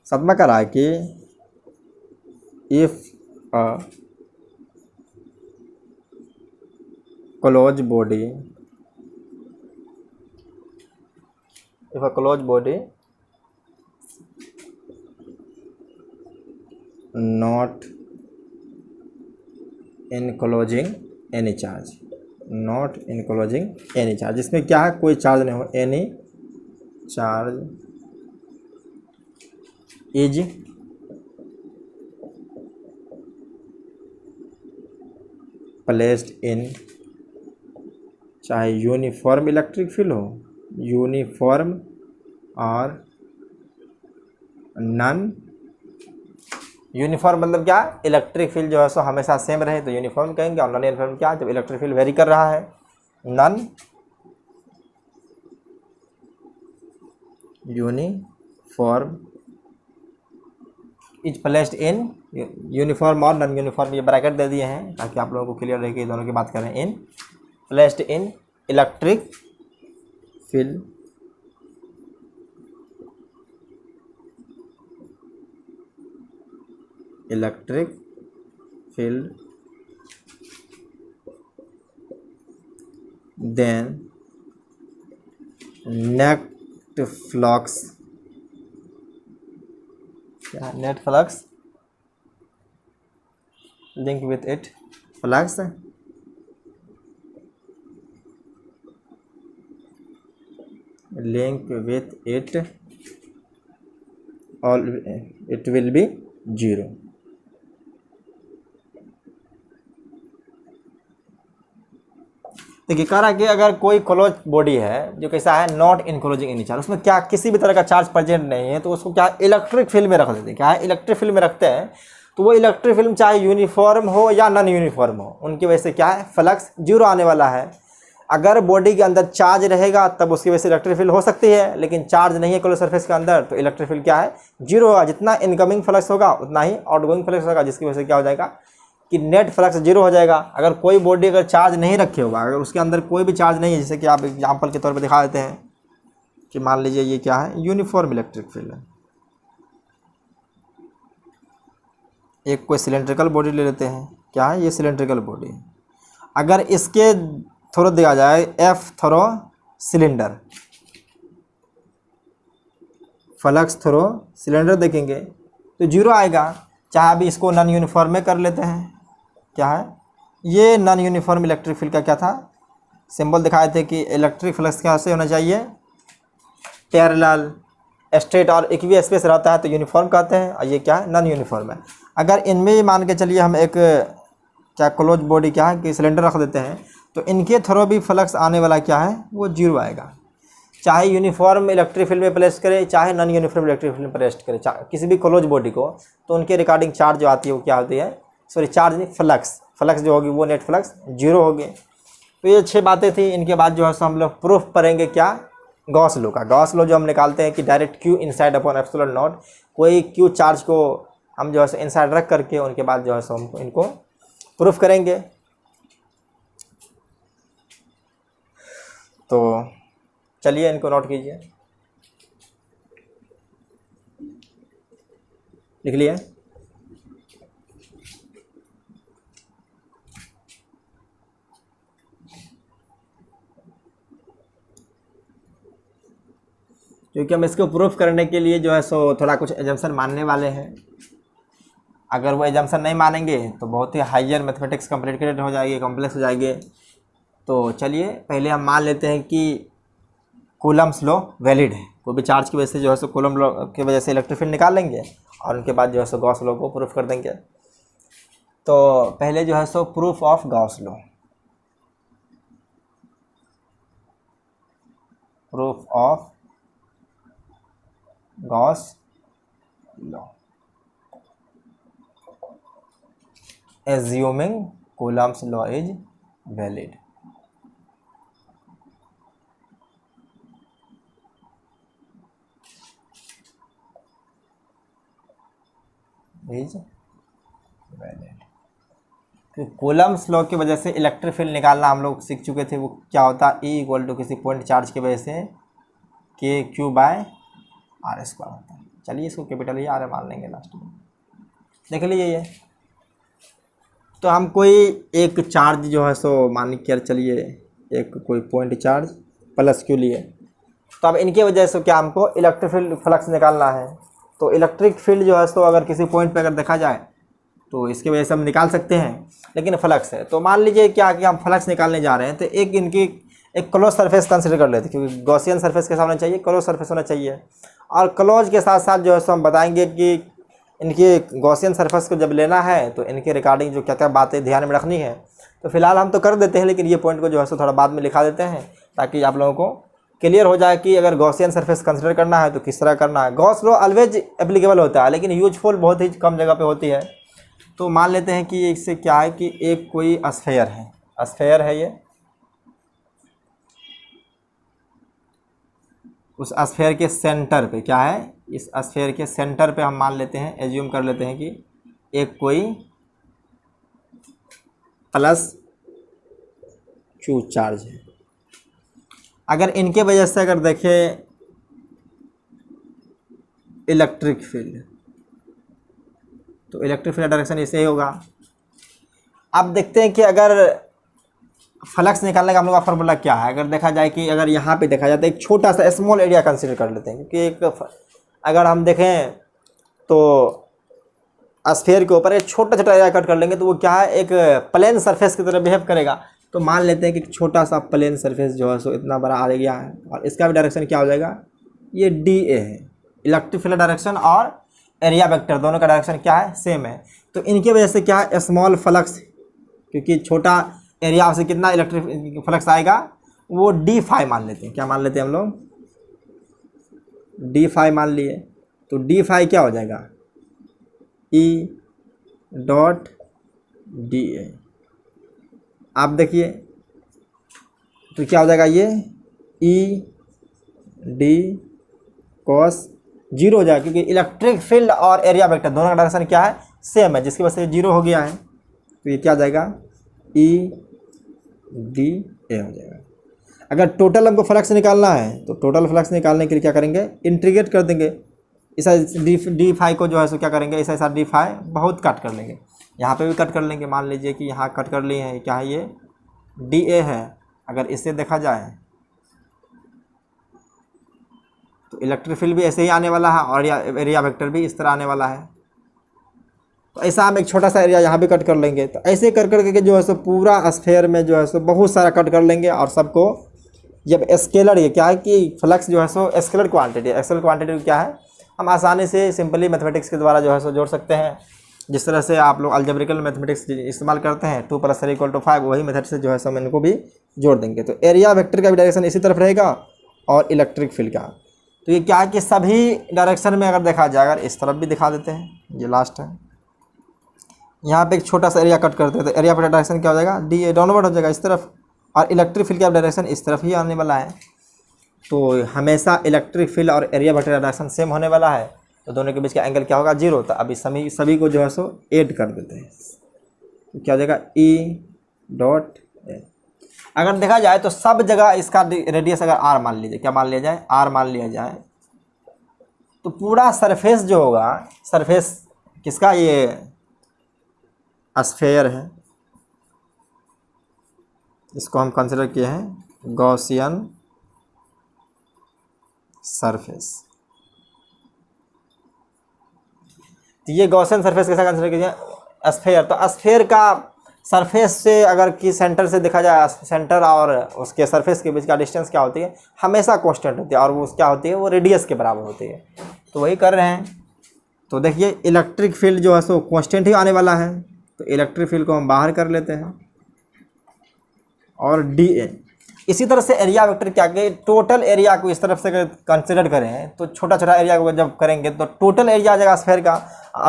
7वां कह रहा है कि if closed body, if a closed body not enclosing any charge, not enclosing any charge, इसमें क्या है, कोई चार्ज नहीं हो, any charge is placed in, चाहे यूनिफॉर्म इलेक्ट्रिक फील्ड हो, यूनिफॉर्म और नन यूनिफॉर्म मतलब क्या, इलेक्ट्रिक फील्ड जो है सो हमेशा सेम रहे तो यूनिफॉर्म कहेंगे, और नॉन यूनिफॉर्म क्या, जब इलेक्ट्रिक फील्ड वेरी कर रहा है। Non uniform is placed in, uniform और नॉन यूनिफॉर्म ये ब्रैकेट दे दिए हैं ताकि आप लोगों को क्लियर रहे कि दोनों की बात करें। In placed in electric field electric field then net flux, क्या net flux, link with it flux link with it और इट विल बी जीरो। देखिए कह रहा कि अगर कोई क्लोज बॉडी है जो कैसा है, नॉट इनक्लोजिंग एनी चार्ज, उसमें क्या किसी भी तरह का चार्ज प्रेजेंट नहीं है, तो उसको क्या इलेक्ट्रिक फील्ड में रख देते हैं, क्या है इलेक्ट्रिक फील्ड में रखते हैं, तो वो इलेक्ट्रिक फील्ड चाहे यूनिफॉर्म हो या नॉन यूनिफॉर्म हो, उनकी वजह से क्या है फ्लक्स जीरो आने वाला है। अगर बॉडी के अंदर चार्ज रहेगा तब उसकी वजह से इलेक्ट्रिक फील्ड हो सकती है, लेकिन चार्ज नहीं है क्लोज सरफेस के अंदर तो इलेक्ट्रिक फील्ड क्या है, जीरो होगा। जितना इनकमिंग फ्लक्स होगा उतना ही आउटगोइंग फ्लक्स होगा, जिसकी वजह से क्या हो जाएगा कि नेट फ्लक्स जीरो हो जाएगा। अगर कोई बॉडी अगर चार्ज नहीं रखे होगा, अगर उसके अंदर कोई भी चार्ज नहीं है, जैसे कि आप एग्जांपल के तौर पे दिखा देते हैं कि मान लीजिए ये क्या है, यूनिफॉर्म इलेक्ट्रिक फील्ड है, एक कोई सिलेंड्रिकल बॉडी ले लेते हैं, क्या है ये सिलेंड्रिकल बॉडी है, अगर इसके थ्रो दिया जाए F through cylinder, flux through cylinder देखेंगे तो जीरो आएगा। चाहे अभी इसको नॉन यूनिफॉर्म में कर लेते हैं, क्या है ये नॉन यूनिफॉर्म इलेक्ट्रिक फील्ड का क्या था, सिंबल दिखाए थे कि इलेक्ट्रिक फ्लक्स कैसे होना चाहिए, पैरेलल स्ट्रेट और इक्वी स्पेस रहता है तो यूनिफॉर्म कहते हैं, और ये क्या है नॉन यूनिफॉर्म है। अगर इनमें मान के चलिए हम एक क्या क्लोज बॉडी क्या है कि सिलेंडर रख देते हैं, तो इनके थ्रो भी फ्लक्स आने वाला क्या है वो जीरो आएगा, चाहे यूनिफॉर्म इलेक्ट्रिक फील्ड में प्लेस करे चाहे नॉन यूनिफॉर्म इलेक्ट्रिक फील्ड में प्लेस करे, किसी भी क्लोज बॉडी को, तो उनके रिगार्डिंग चार्ज जो आती है वो क्या होती है, सॉरी चार्ज नहीं फ्लक्स जो होगी वो नेट फ्लक्स जीरो होगी। तो ये 6 बातें थी। इनके बाद जो है सो हम लोग प्रूफ करेंगे क्या, गॉस लॉ का। गॉस लॉ जो हम निकालते हैं कि direct Q inside upon epsilon not, कोई क्यू चार्ज को हम जो है सो इनसाइड रख करके उनके बाद जो है सो हम इनको प्रूफ करेंगे। तो चलिए इनको नोट कीजिए, लिख लिए। क्योंकि हम इसको प्रूफ करने के लिए जो है सो थोड़ा कुछ एजम्पशन मानने वाले हैं। अगर वो एजम्पशन नहीं मानेंगे तो बहुत ही हायर मैथमेटिक्स कॉम्प्लिकेटेड हो जाएगी, कॉम्प्लेक्स हो जाएगी। तो चलिए पहले हम मान लेते हैं कि कूलम्स लॉ वैलिड है, कोई भी चार्ज की वजह से जो है सो कूलम लॉ की वजह से इलेक्ट्रिक फील्ड निकाल लेंगे और उनके बाद जो है सो गॉस लॉ को प्रूफ कर देंगे। तो पहले जो है सो proof of Gauss law, proof of Gauss law, assuming Coulomb's law is valid. Is valid. तो कूलम्स लॉ की वजह से इलेक्ट्रिक फील्ड निकालना हम लोग सीख चुके थे, वो क्या होता है, ई इक्वल टू किसी पॉइंट चार्ज की वजह से के क्यू बाय आर स्क्वायर होता है। चलिए इसको कैपिटल ही आर मान लेंगे लास्ट में, देख लीजिए ये। तो हम कोई एक चार्ज जो है सो मान के चलिए एक कोई पॉइंट चार्ज प्लस क्यू लिए, तो अब इनके वजह से क्या हमको इलेक्ट्रिक फील्ड फ्लक्स निकालना है। तो इलेक्ट्रिक फील्ड जो है सो अगर किसी पॉइंट पे अगर देखा जाए तो इसके वजह से हम निकाल सकते हैं, लेकिन फ्लक्स है। तो मान लीजिए क्या कि हम फ्लक्स निकालने जा रहे हैं, तो एक इनकी एक क्लोज सरफेस कंसिडर कर लेते हैं, क्योंकि गॉसियन सरफेस के साथ होना चाहिए, क्लोज सरफेस होना चाहिए। और क्लोज के साथ साथ जो है सो हम बताएंगे कि इनकी गॉसियन सरफेस को जब लेना है तो इनके रिगार्डिंग जो क्या क्या बातें ध्यान में रखनी है। तो फिलहाल हम तो कर देते हैं, लेकिन ये पॉइंट को जो है सो थोड़ा बाद में लिखा देते हैं, ताकि आप लोगों को क्लियर हो जाए कि अगर गॉसियन सरफेस कंसिडर करना है तो किस तरह करना है। गॉस लॉ ऑलवेज एप्लीकेबल होता है, लेकिन यूजफुल बहुत ही कम जगह पे होती है। तो मान लेते हैं कि इससे क्या है कि एक कोई स्फेयर है, स्फेयर है ये, उस स्फेयर के सेंटर पे क्या है, इस स्फेयर के सेंटर पे हम मान लेते हैं, एज्यूम कर लेते हैं कि एक कोई प्लस क्यू चार्ज है। अगर इनके वजह से अगर देखें इलेक्ट्रिक फील्ड, तो इलेक्ट्रिक फील्ड डायरेक्शन ऐसे ही होगा। अब देखते हैं कि अगर फ्लक्स निकालने का हम लोग का फॉर्मूला क्या है। अगर देखा जाए कि अगर यहाँ पे देखा जाए तो एक छोटा सा स्मॉल एरिया कंसीडर कर लेते हैं, क्योंकि एक अगर हम देखें तो स्फीयर के ऊपर एक छोटा छोटा एरिया कट कर लेंगे तो वो क्या है, एक प्लेन सरफेस की तरह बिहेव करेगा। तो मान लेते हैं कि छोटा सा प्लेन सरफेस जो है सो इतना बड़ा आ गया है, और इसका भी डायरेक्शन क्या हो जाएगा, ये डी ए है। इलेक्ट्रिक फील्ड डायरेक्शन और एरिया वेक्टर दोनों का डायरेक्शन क्या है, सेम है। तो इनकी वजह से क्या है, स्मॉल फ्लक्स, क्योंकि छोटा एरिया से कितना इलेक्ट्रिक फ्लक्स आएगा, वो डी फाई मान लेते हैं। क्या मान लेते हैं हम लोग, डी फाई मान लिए। तो डी फाई क्या हो जाएगा, ई डॉट डी ए। आप देखिए तो क्या हो जाएगा, ये ई डी कॉस जीरो हो जाएगा, क्योंकि इलेक्ट्रिक फील्ड और एरिया वेक्टर दोनों का डायरेक्शन क्या है, सेम है, जिसकी वजह से जीरो हो गया है। तो ये क्या हो जाएगा, ई डी ए हो जाएगा। अगर टोटल हमको फ्लक्स निकालना है तो टोटल फ्लक्स निकालने के लिए क्या करेंगे, इंटीग्रेट कर देंगे। ऐसा डी फाई को जो है सो क्या करेंगे, ऐसा डी फाई बहुत कट कर लेंगे, यहाँ पे भी कट कर लेंगे। मान लीजिए कि यहाँ कट कर लिए हैं, क्या है ये डी ए है। अगर इससे देखा जाए तो इलेक्ट्रिक फील्ड भी ऐसे ही आने वाला है और एरिया वेक्टर भी इस तरह आने वाला है। तो ऐसा हम एक छोटा सा एरिया यहाँ भी कट कर लेंगे। तो ऐसे कर करके जो है सो पूरा स्फीयर में जो है सो बहुत सारा कट कर लेंगे, और सबको जब स्केलर, ये क्या है कि फ्लक्स जो है सो स्केलर क्वांटिटी, एक्सेल क्वांटिटी क्या है, हम आसानी से सिंपली मैथमेटिक्स के द्वारा जो है सो जोड़ सकते हैं। जिस तरह से आप लोग अलजेब्रिकल मैथमेटिक्स इस्तेमाल करते हैं, 2 + 3 = 5, वही मेथड से जो है सो हम इनको भी जोड़ देंगे। तो एरिया वेक्टर का भी डायरेक्शन इसी तरफ रहेगा और इलेक्ट्रिक फील्ड का। तो ये क्या है कि सभी डायरेक्शन में अगर देखा जाए, अगर इस तरफ भी दिखा देते हैं, ये लास्ट है, यहाँ पे एक छोटा सा एरिया कट करते हैं, तो एरिया पर डायरेक्शन क्या हो जाएगा, डी ए डाउनवर्ड हो जाएगा इस तरफ, और इलेक्ट्रिक फील्ड का डायरेक्शन इस तरफ ही आने वाला है। तो हमेशा इलेक्ट्रिक फील्ड और एरिया वेक्टर का डायरेक्शन सेम होने वाला है, तो दोनों के बीच का एंगल क्या होगा, जीरो। तो अभी सभी को जो है सो ऐड कर देते हैं, तो क्या हो जाएगा, ई डॉट ए। अगर देखा जाए तो सब जगह इसका रेडियस अगर आर मान लीजिए, क्या मान लिया जाए, आर मान लिया जाए, तो पूरा सरफेस जो होगा, सरफेस किसका, ये स्फीयर है, इसको हम कंसिडर किए हैं गॉसियन सरफेस। तो ये गॉसियन सरफेस कैसा कंसिडर कीजिए, स्फीयर। तो स्फीयर का सरफेस से अगर कि सेंटर से देखा जाए, सेंटर और उसके सरफेस के बीच का डिस्टेंस क्या होती है, हमेशा कांस्टेंट होती है, और वो क्या होती है, वो रेडियस के बराबर होती है। तो वही कर रहे हैं। तो देखिए इलेक्ट्रिक फील्ड जो है सो कांस्टेंट ही आने वाला है, तो इलेक्ट्रिक फील्ड को हम बाहर कर लेते हैं, और डी ए। इसी तरह से एरिया वेक्टर क्या कि टोटल एरिया को इस तरफ से अगर कंसिडर करें, तो छोटा छोटा एरिया को जब करेंगे तो टोटल एरिया आ जाएगा स्फीयर का।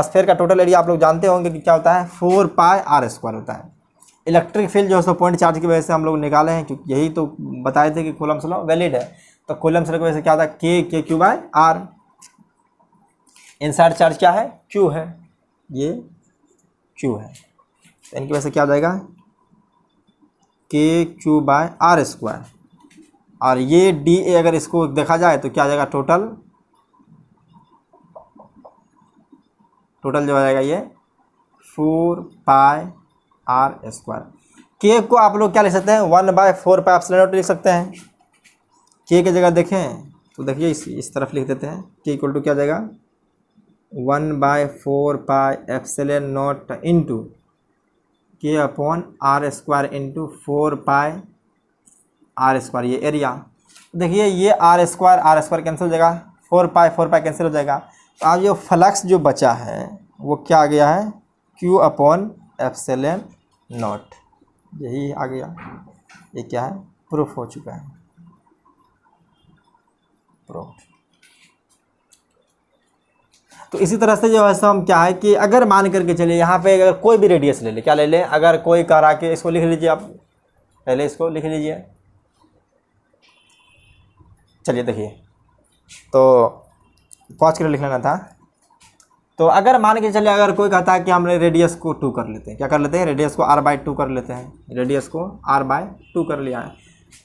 स्फीयर का टोटल एरिया आप लोग जानते होंगे कि क्या होता है, 4πr² होता है। इलेक्ट्रिक फील्ड जो है सो पॉइंट चार्ज की वजह से हम लोग निकाले हैं, क्योंकि यही तो बताए थे कि कूलम्ब्स लॉ वैलिड है। तो कूलम्ब्स लॉ की वजह से क्या होता है, k/r। इनसाइड चार्ज क्या है, q है, ये q है। तो इनकी वजह से क्या हो जाएगा, k/r²। और ये डी ए अगर इसको देखा जाए तो क्या आ जाएगा, टोटल जो आ जाएगा ये 4πr²। R square. के को आप लोग क्या लिख सकते हैं, 1/4πε0 लिख सकते हैं। के की जगह देखें तो देखिए इस तरफ लिख देते हैं, के इक्वल टू क्या जाएगा 1/4πε0 इंटू के upon are square into 4πr², ये एरिया। देखिए ये आर स्क्वायर कैंसिल हो जाएगा, 4π कैंसिल हो जाएगा। तो आज जो फ्लक्स जो बचा है वो क्या आ गया है, Q/ε0, यही आ गया। ये क्या है, प्रूफ हो चुका है, प्रूफ। तो इसी तरह से जो है सो हम क्या है कि अगर मान करके चलिए यहाँ पे अगर कोई भी रेडियस ले ले, क्या ले ले, अगर कोई करा के इसको लिख लीजिए, आप पहले इसको लिख लीजिए। चलिए देखिए, तो पॉज करके लिख लेना था। तो अगर मान के चलिए अगर कोई कहता है कि हम रेडियस को 2 कर लेते हैं, क्या कर लेते हैं, रेडियस को r/2 कर लेते हैं, रेडियस को r/2 कर लिया है,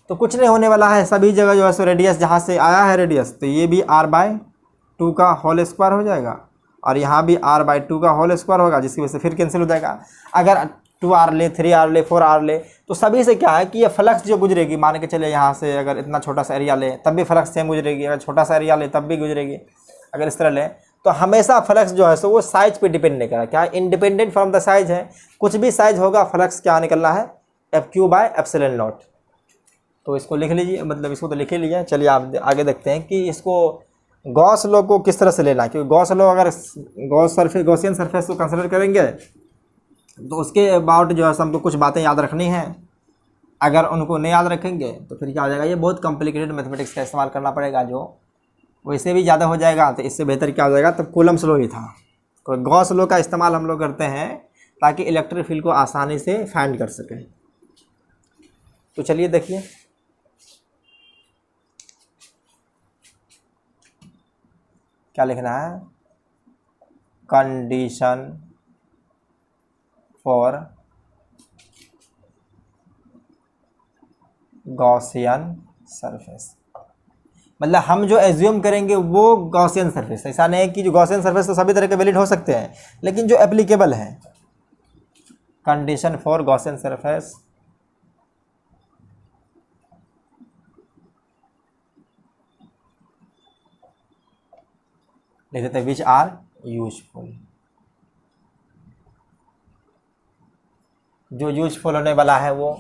तो कुछ नहीं होने वाला है। सभी जगह जो है सो रेडियस जहाँ से आया है रेडियस, तो ये भी r/2 का होल स्क्वायर हो जाएगा और यहाँ भी r/2 का होल स्क्वायर होगा, जिसकी वजह से फिर कैंसिल हो जाएगा। अगर 2r ले, 3r ले, 4r ले, तो सभी से क्या है कि ये फ्लक्स जो गुजरेगी, मान के चले यहाँ से अगर इतना छोटा सा एरिया ले तब भी फ्लक्स सेम गुजरेगी, अगर छोटा सा एरिया ले तब भी गुजरेगी। अगर इस तरह ले तो हमेशा फ्लक्स जो है सो वो साइज पे डिपेंड नहीं करा, क्या इंडिपेंडेंट फ्रॉम द साइज है। कुछ भी साइज होगा फ्लक्स क्या निकलना है, FQ/ε0। तो इसको लिख लीजिए, मतलब इसको तो लिख ही लिया। चलिए आप आगे देखते हैं कि इसको गॉस लॉ को किस तरह से लेना, क्योंकि गॉस लॉ अगर गॉसियन सरफेस को कंसिडर करेंगे तो उसके अबाउट जो है हमको कुछ बातें याद रखनी है। अगर उनको नहीं याद रखेंगे तो फिर क्या हो जाएगा, ये बहुत कॉम्प्लिकेटेड मैथमेटिक्स का इस्तेमाल करना पड़ेगा, जो वैसे भी ज़्यादा हो जाएगा। तो इससे बेहतर क्या हो जाएगा, तब कूलम्स लॉ ही था। तो गॉस लॉ का इस्तेमाल हम लोग करते हैं ताकि इलेक्ट्रिक फील्ड को आसानी से फाइंड कर सकें। तो चलिए देखिए, क्या लिखना है, कंडीशन फॉर गॉसियन सरफेस। मतलब हम जो एज्यूम करेंगे वो गॉसियन सरफेस, ऐसा नहीं है कि जो गॉसियन सरफेस तो सभी तरह के वैलिड हो सकते हैं, लेकिन जो एप्लीकेबल है, कंडीशन फॉर गॉसियन सरफेस लिख देते हैं, विच आर यूजफुल। जो यूजफुल होने वाला है वो,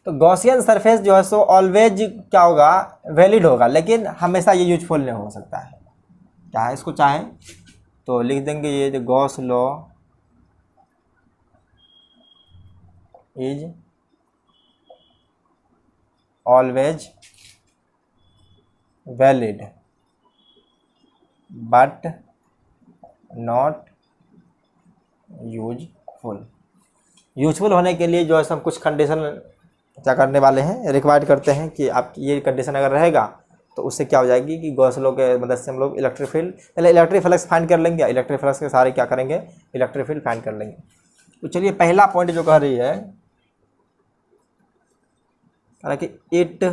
तो गॉसियन सरफेस जो है सो ऑलवेज क्या होगा, वैलिड होगा, लेकिन हमेशा ये यूजफुल नहीं हो सकता है। क्या है, इसको चाहे तो लिख देंगे, ये जो Gauss law is always valid but not useful. Useful होने के लिए जो है हम कुछ कंडीशन क्या करने वाले हैं, रिक्वायर्ड करते हैं कि आप ये कंडीशन अगर रहेगा तो उससे क्या हो जाएगी कि गॉस लॉ के मदद से हम लोग इलेक्ट्रिक फील्ड, पहले इलेक्ट्रिक फ्लक्स फाइंड कर लेंगे, इलेक्ट्रिक फ्लक्स के सारे क्या करेंगे, इलेक्ट्रिक फील्ड फाइंड कर लेंगे। तो चलिए पहला पॉइंट जो कह रही है कि it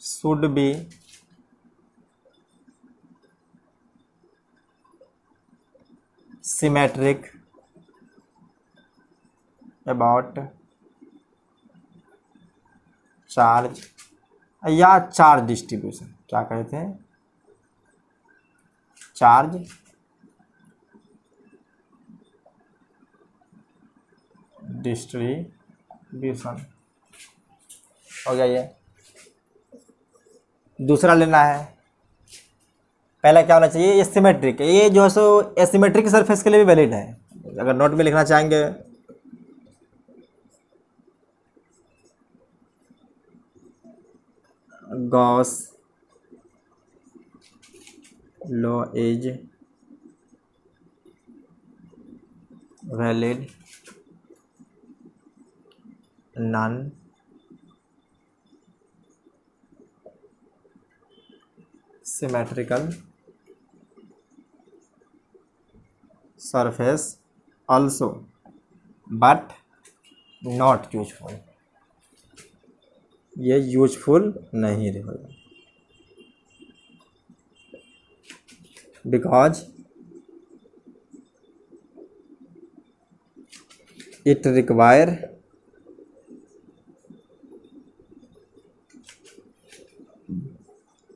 should be symmetric about charge या चार्ज डिस्ट्रीब्यूशन। क्या कहते हैं, चार्ज डिस्ट्रीब्यूशन हो गया। ये दूसरा लेना है, पहला क्या होना चाहिए, ये सिमेट्रिक। ये जो है सो एसिमेट्रिक सरफेस के लिए भी वैलिड है। अगर नोट में लिखना चाहेंगे, Gauss law is valid non symmetrical surface also but not useful. ये यूजफुल नहीं रहेगा because it require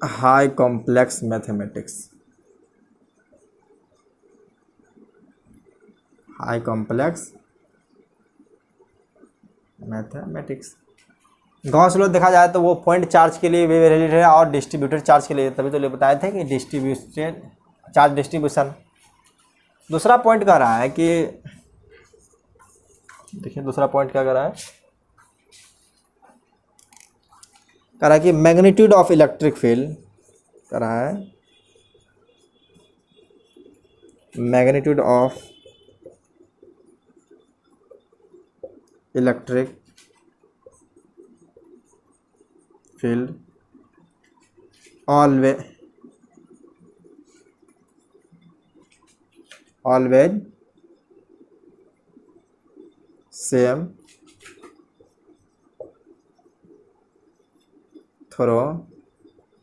high complex mathematics, high complex mathematics. Gauss law देखा जाए तो वो पॉइंट चार्ज के लिए भी वैलिड है और डिस्ट्रीब्यूटेड चार्ज के लिए, तभी तो ये बताए थे कि डिस्ट्रीब्यूटेड चार्ज डिस्ट्रीब्यूशन। दूसरा पॉइंट कह रहा है कि देखिए दूसरा पॉइंट क्या कह रहा है, कह रहा है कि मैग्नीट्यूड ऑफ इलेक्ट्रिक फील्ड, कह रहा है magnitude of electric field always same through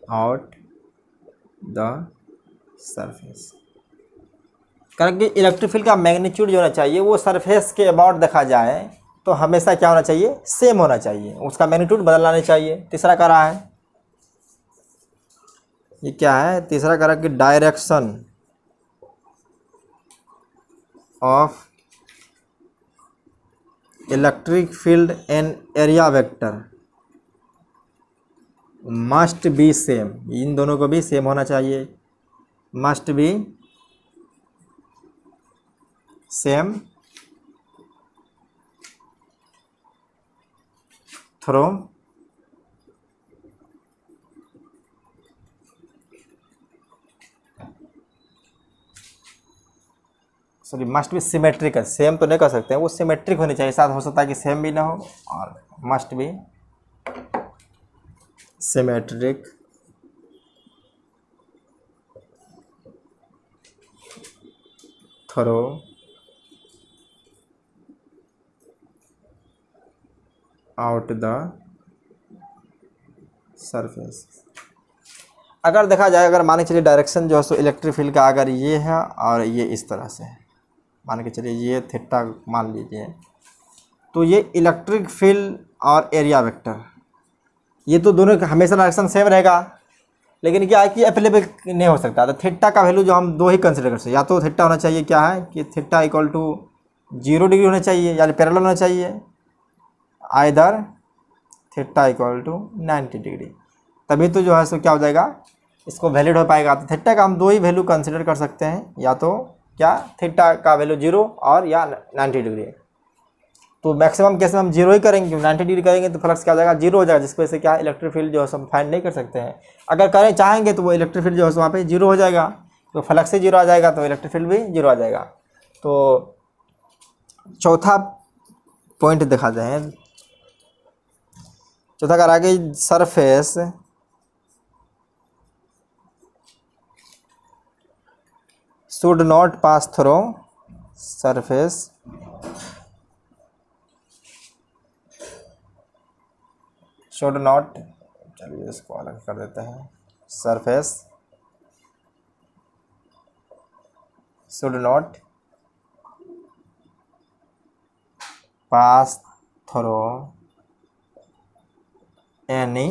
out the surface. कारण कि इलेक्ट्रिक फील्ड का मैग्नीट्यूड जो होना चाहिए वो सरफेस के अबाउट देखा जाए तो हमेशा क्या होना चाहिए, सेम होना चाहिए, उसका मैग्नीट्यूड बदलना नहीं चाहिए। तीसरा कह रहा है, ये क्या है, तीसरा कह रहा है कि direction of electric field and area vector must be same, इन दोनों को भी सेम होना चाहिए, must be same through sorry must be symmetrical, same तो नहीं कर सकते हैं, वो सिमेट्रिक होनी चाहिए, साथ हो सकता है कि सेम भी ना हो, और must be symmetric through out the surface. अगर देखा जाए, अगर मान के चलिए डायरेक्शन जो है सो इलेक्ट्रिक फील्ड का अगर ये है और ये इस तरह से है, मान के चलिए ये थीटा मान लीजिए, तो ये इलेक्ट्रिक फील्ड और एरिया वेक्टर ये तो दोनों का हमेशा डायरेक्शन सेम रहेगा, लेकिन क्या है कि अवेलेबल नहीं हो सकता। तो थीटा का वैल्यू जो हम दो ही कंसिडर कर सकते हैं, या तो थीटा होना चाहिए क्या है कि थीटा इक्वल टू 0 डिग्री होना चाहिए, यानी पैरेलल होना चाहिए, either theta equal to 90 degree, तभी तो जो है सो क्या हो जाएगा, इसको वैलिड हो पाएगा। तो थीटा का हम दो ही वैल्यू कंसिडर कर सकते हैं, या तो क्या थीटा का वैल्यू 0 और या 90 डिग्री। तो मैक्सिमम केस में हम 0 ही करेंगे, 90 डिग्री करेंगे तो फ्लक्स क्या हो जाएगा, 0 हो जाएगा, जिसकी वजह से क्या इलेक्ट्रिक फील्ड जो है हम फाइंड नहीं कर सकते हैं। अगर करें चाहेंगे तो वो इलेक्ट्रिक फील्ड जो है वहाँ पे 0 हो जाएगा, तो फ्लक्स से 0 आ जाएगा, तो इलेक्ट्रिक फील्ड भी 0 आ जाएगा। तो चौथा पॉइंट देखा जाए, चौथा कह रहा है कि surface should not pass through, surface should not, चलिए इसको अलग कर देते हैं, surface should not pass through any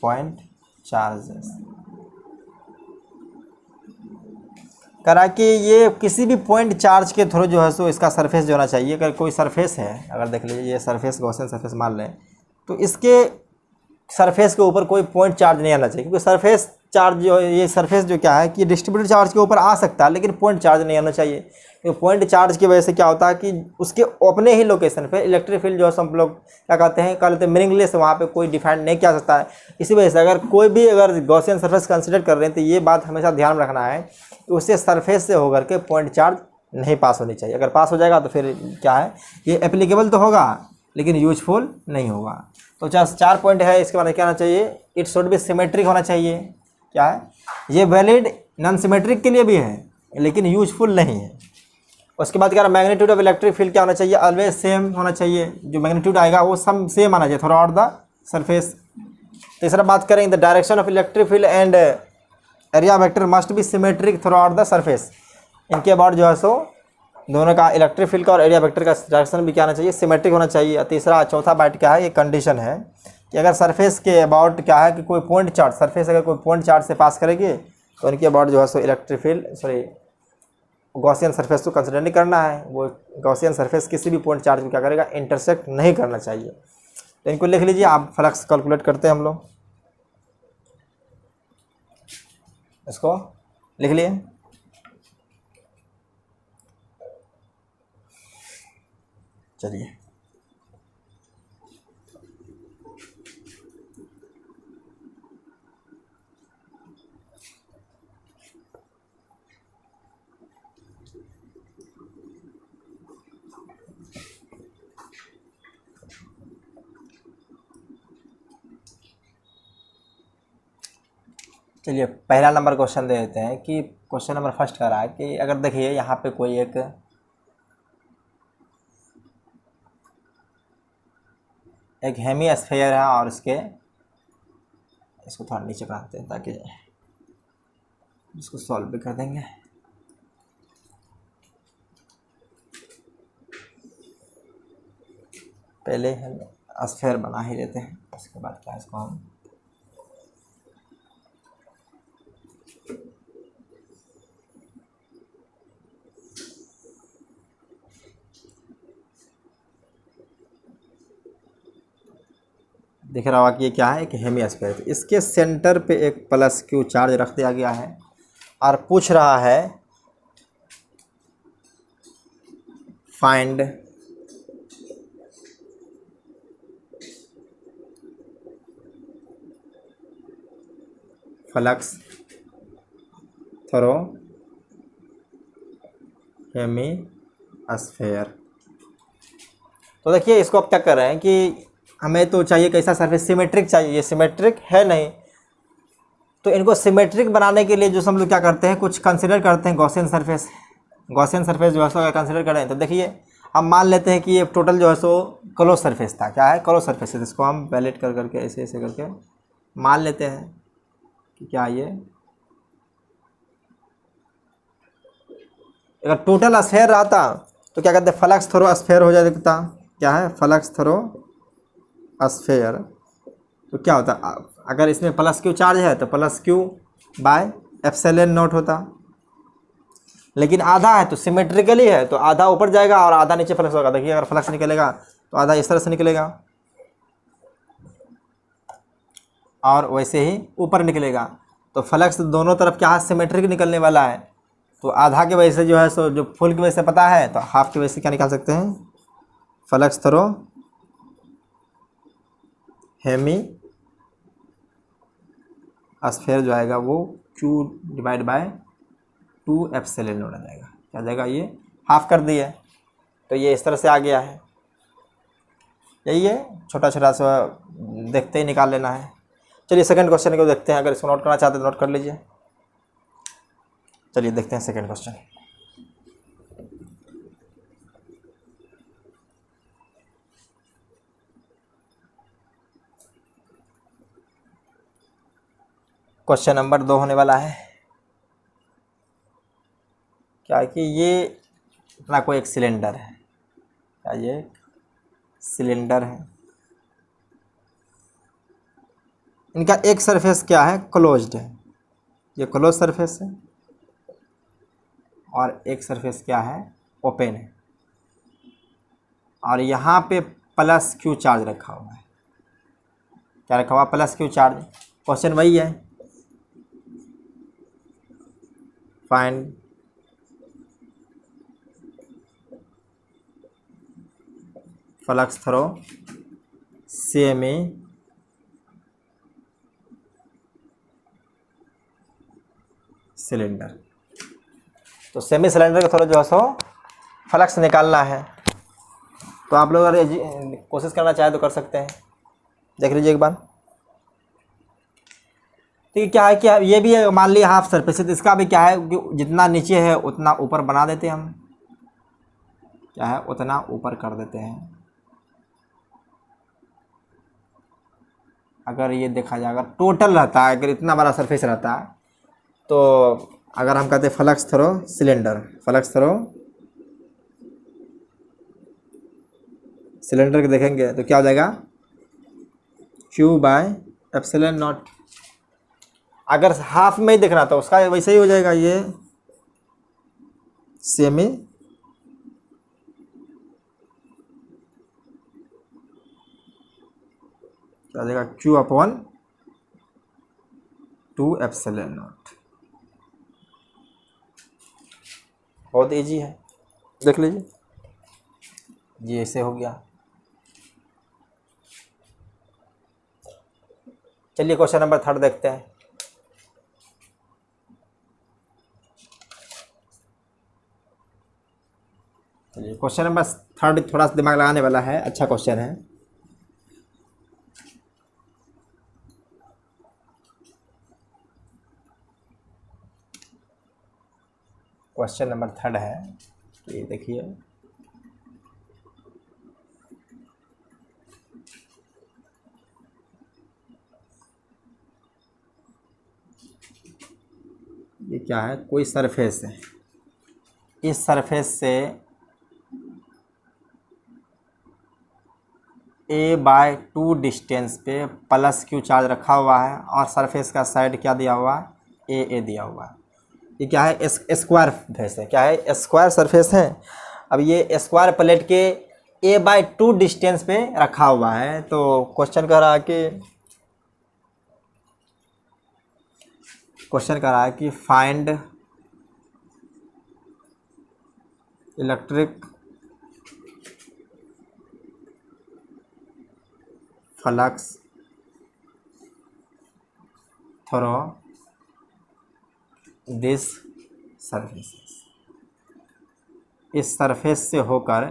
point charges. करा कि ये किसी भी पॉइंट चार्ज के थ्रू जो है सो इसका सरफेस जो होना चाहिए, अगर कोई सरफेस है, अगर देख लीजिए ये सरफेस गॉसियन सरफेस मान लें, तो इसके सरफेस के ऊपर कोई पॉइंट चार्ज नहीं आना चाहिए, क्योंकि सरफेस चार्ज जो है, ये सरफेस जो क्या है कि डिस्ट्रीब्यूटेड चार्ज के ऊपर आ सकता है, लेकिन पॉइंट चार्ज नहीं आना चाहिए। तो पॉइंट चार्ज की वजह से क्या होता है कि उसके अपने ही लोकेशन पे इलेक्ट्रिक फील्ड जो है हम लोग क्या कहते हैं, कहते हैं मीनिंगलेस, वहाँ पे कोई डिफाइन नहीं किया सकता है। इसी वजह से अगर कोई भी अगर गॉसियन सरफेस कंसिडर कर रहे हैं तो ये बात हमेशा ध्यान में रखना है कि उससे सरफेस से होकर के पॉइंट चार्ज नहीं पास होनी चाहिए। अगर पास हो जाएगा तो फिर क्या है, ये एप्लीकेबल तो होगा लेकिन यूजफुल नहीं होगा। तो 4 पॉइंट है, इसके बाद क्या होना चाहिए, इट शुड बी सिमेट्रिक होना चाहिए। क्या है, ये वैलिड नॉन सिमेट्रिक के लिए भी है लेकिन यूजफुल नहीं है। उसके बाद क्या, मैग्नीट्यूड ऑफ इलेक्ट्रिक फील्ड क्या होना चाहिए, ऑलवेज सेम होना चाहिए, जो मैग्नीट्यूड आएगा वो सब सेम आना चाहिए थ्रू आउट द सरफेस। तीसरा बात करें, the direction of electric field and area vector must B symmetric through out the surface. इनके बाद जो है सो दोनों का इलेक्ट्रिक फील्ड का और एरिया वेक्टर का डायरेक्शन भी क्या होना चाहिए, सिमेट्रिक होना चाहिए। और तीसरा चौथा बाइट क्या है, ये कंडीशन है कि अगर सरफेस के अबाउट क्या है कि कोई पॉइंट चार्ज, सरफेस अगर कोई पॉइंट चार्ज से पास करेगी तो उनके अबाउट जो है so electric field Gaussian surface को कंसिडर नहीं करना है। वो गॉसियन सरफेस किसी भी पॉइंट चार्ज को क्या करेगा, इंटरसेक्ट नहीं करना चाहिए। तो इनको लिख लीजिए आप, फ्लक्स कैलकुलेट करते हैं हम लोग, इसको लिख लिए। चलिए चलिए पहला नंबर क्वेश्चन दे देते हैं कि क्वेश्चन नंबर फर्स्ट का रहा है कि अगर देखिए यहाँ पे कोई एक हेमी स्फीयर है और इसको थोड़ा नीचे बनाते हैं ताकि इसको सॉल्व भी कर देंगे। पहले हम स्फीयर बना ही लेते हैं, उसके बाद क्या इसको हम दिख रहा होगा कि ये क्या है, एक हेमिस्फीयर। इसके सेंटर पे एक प्लस क्यू चार्ज रख दिया गया है और पूछ रहा है फाइंड फ्लक्स थ्रू हेमिस्फीयर। तो देखिए इसको अब क्या कर रहे हैं कि हमें तो चाहिए कैसा सरफेस, सिमेट्रिक चाहिए। ये सिमेट्रिक है नहीं, तो इनको सिमेट्रिक बनाने के लिए जो हम लोग क्या करते हैं, कुछ कंसिडर करते हैं गॉसियन सरफेस। गॉसियन सरफेस जो है सो कंसिडर करें तो देखिए हम मान लेते हैं कि ये टोटल जो है सो क्लोज सरफेस था। क्या है, क्लोज सरफेस है। इसको हम वैलिड कर करके ऐसे ऐसे करके मान लेते हैं कि क्या ये अगर टोटल स्फीयर रहता तो क्या कहते हैं, फ्लक्स थ्रू स्फीयर हो जाता। क्या है, फ्लक्स थ्रू स्फीयर। तो क्या होता, अगर इसमें प्लस क्यू चार्ज है तो plus Q by epsilon not होता। लेकिन आधा है तो सिमेट्रिकली है, तो आधा ऊपर जाएगा और आधा नीचे फ्लक्स होगा। देखिए अगर फ्लक्स निकलेगा तो आधा इस तरह से निकलेगा और वैसे ही ऊपर निकलेगा। तो फ्लक्स दोनों तरफ क्या है, सिमेट्रिक निकलने वाला है। तो आधा की वजह से जो है सो जो फुल की वजह से पता है, तो हाफ की वजह से क्या निकाल सकते हैं, फ्लक्स थ्रू हेमी स्फीयर जो आएगा वो Q divide by 2 epsilon not आ जाएगा। क्या आ जाएगा, ये हाफ कर दिए तो ये इस तरह से आ गया है। यही है, छोटा छोटा सा देखते ही निकाल लेना है। चलिए सेकंड क्वेश्चन को देखते हैं। अगर इसको नोट करना चाहते हैं तो नोट कर लीजिए। चलिए देखते हैं सेकंड क्वेश्चन। क्वेश्चन नंबर 2 होने वाला है। क्या है कि ये अपना कोई एक सिलेंडर है। क्या ये सिलेंडर है, इनका एक सरफेस क्या है, क्लोज्ड है। ये क्लोज सरफेस है और एक सरफेस क्या है, ओपन है। और यहाँ पे प्लस क्यू चार्ज रखा हुआ है। क्या रखा हुआ, प्लस क्यू चार्ज। क्वेश्चन वही है, find flux through semi cylinder. तो सेमी सिलेंडर के थ्रू जो है सो फ्लक्स निकालना है। तो आप लोग अगर कोशिश करना चाहे तो कर सकते हैं, देख लीजिए एक बार। ठीक है, क्या है कि ये भी है, मान लिया हाफ सरफेस है, तो इसका भी क्या है कि जितना नीचे है उतना ऊपर बना देते हैं हम। क्या है, उतना ऊपर कर देते हैं। अगर ये देखा जाए, अगर टोटल रहता है, अगर इतना बड़ा सरफेस रहता है, तो अगर हम कहते हैं flux through cylinder, flux through cylinder के देखेंगे तो क्या हो जाएगा, क्यू बाय एप्सिलॉन नॉट। अगर हाफ में ही देखना तो उसका वैसे ही हो जाएगा, ये सेमी क्या हो जाएगा, क्यू अपॉन 2 एप्सिलॉन नॉट। बहुत इजी है, देख लीजिए, ये ऐसे हो गया। चलिए क्वेश्चन नंबर 3 देखते हैं। चलिए क्वेश्चन नंबर 3 थोड़ा सा दिमाग लगाने वाला है, अच्छा क्वेश्चन है। क्वेश्चन नंबर 3 है, तो ये देखिए, ये क्या है, कोई सरफेस है, इस सरफेस से a/2 डिस्टेंस पे प्लस क्यू चार्ज रखा हुआ है और सरफेस का साइड क्या दिया हुआ है, ए दिया हुआ है। ये क्या है, स्क्वायर फेस है, क्या है, स्क्वायर सरफेस है। अब ये स्क्वायर प्लेट के a/2 डिस्टेंस पे रखा हुआ है। तो क्वेश्चन कह रहा है कि find electric flux through this surfaces. इस सरफेस से होकर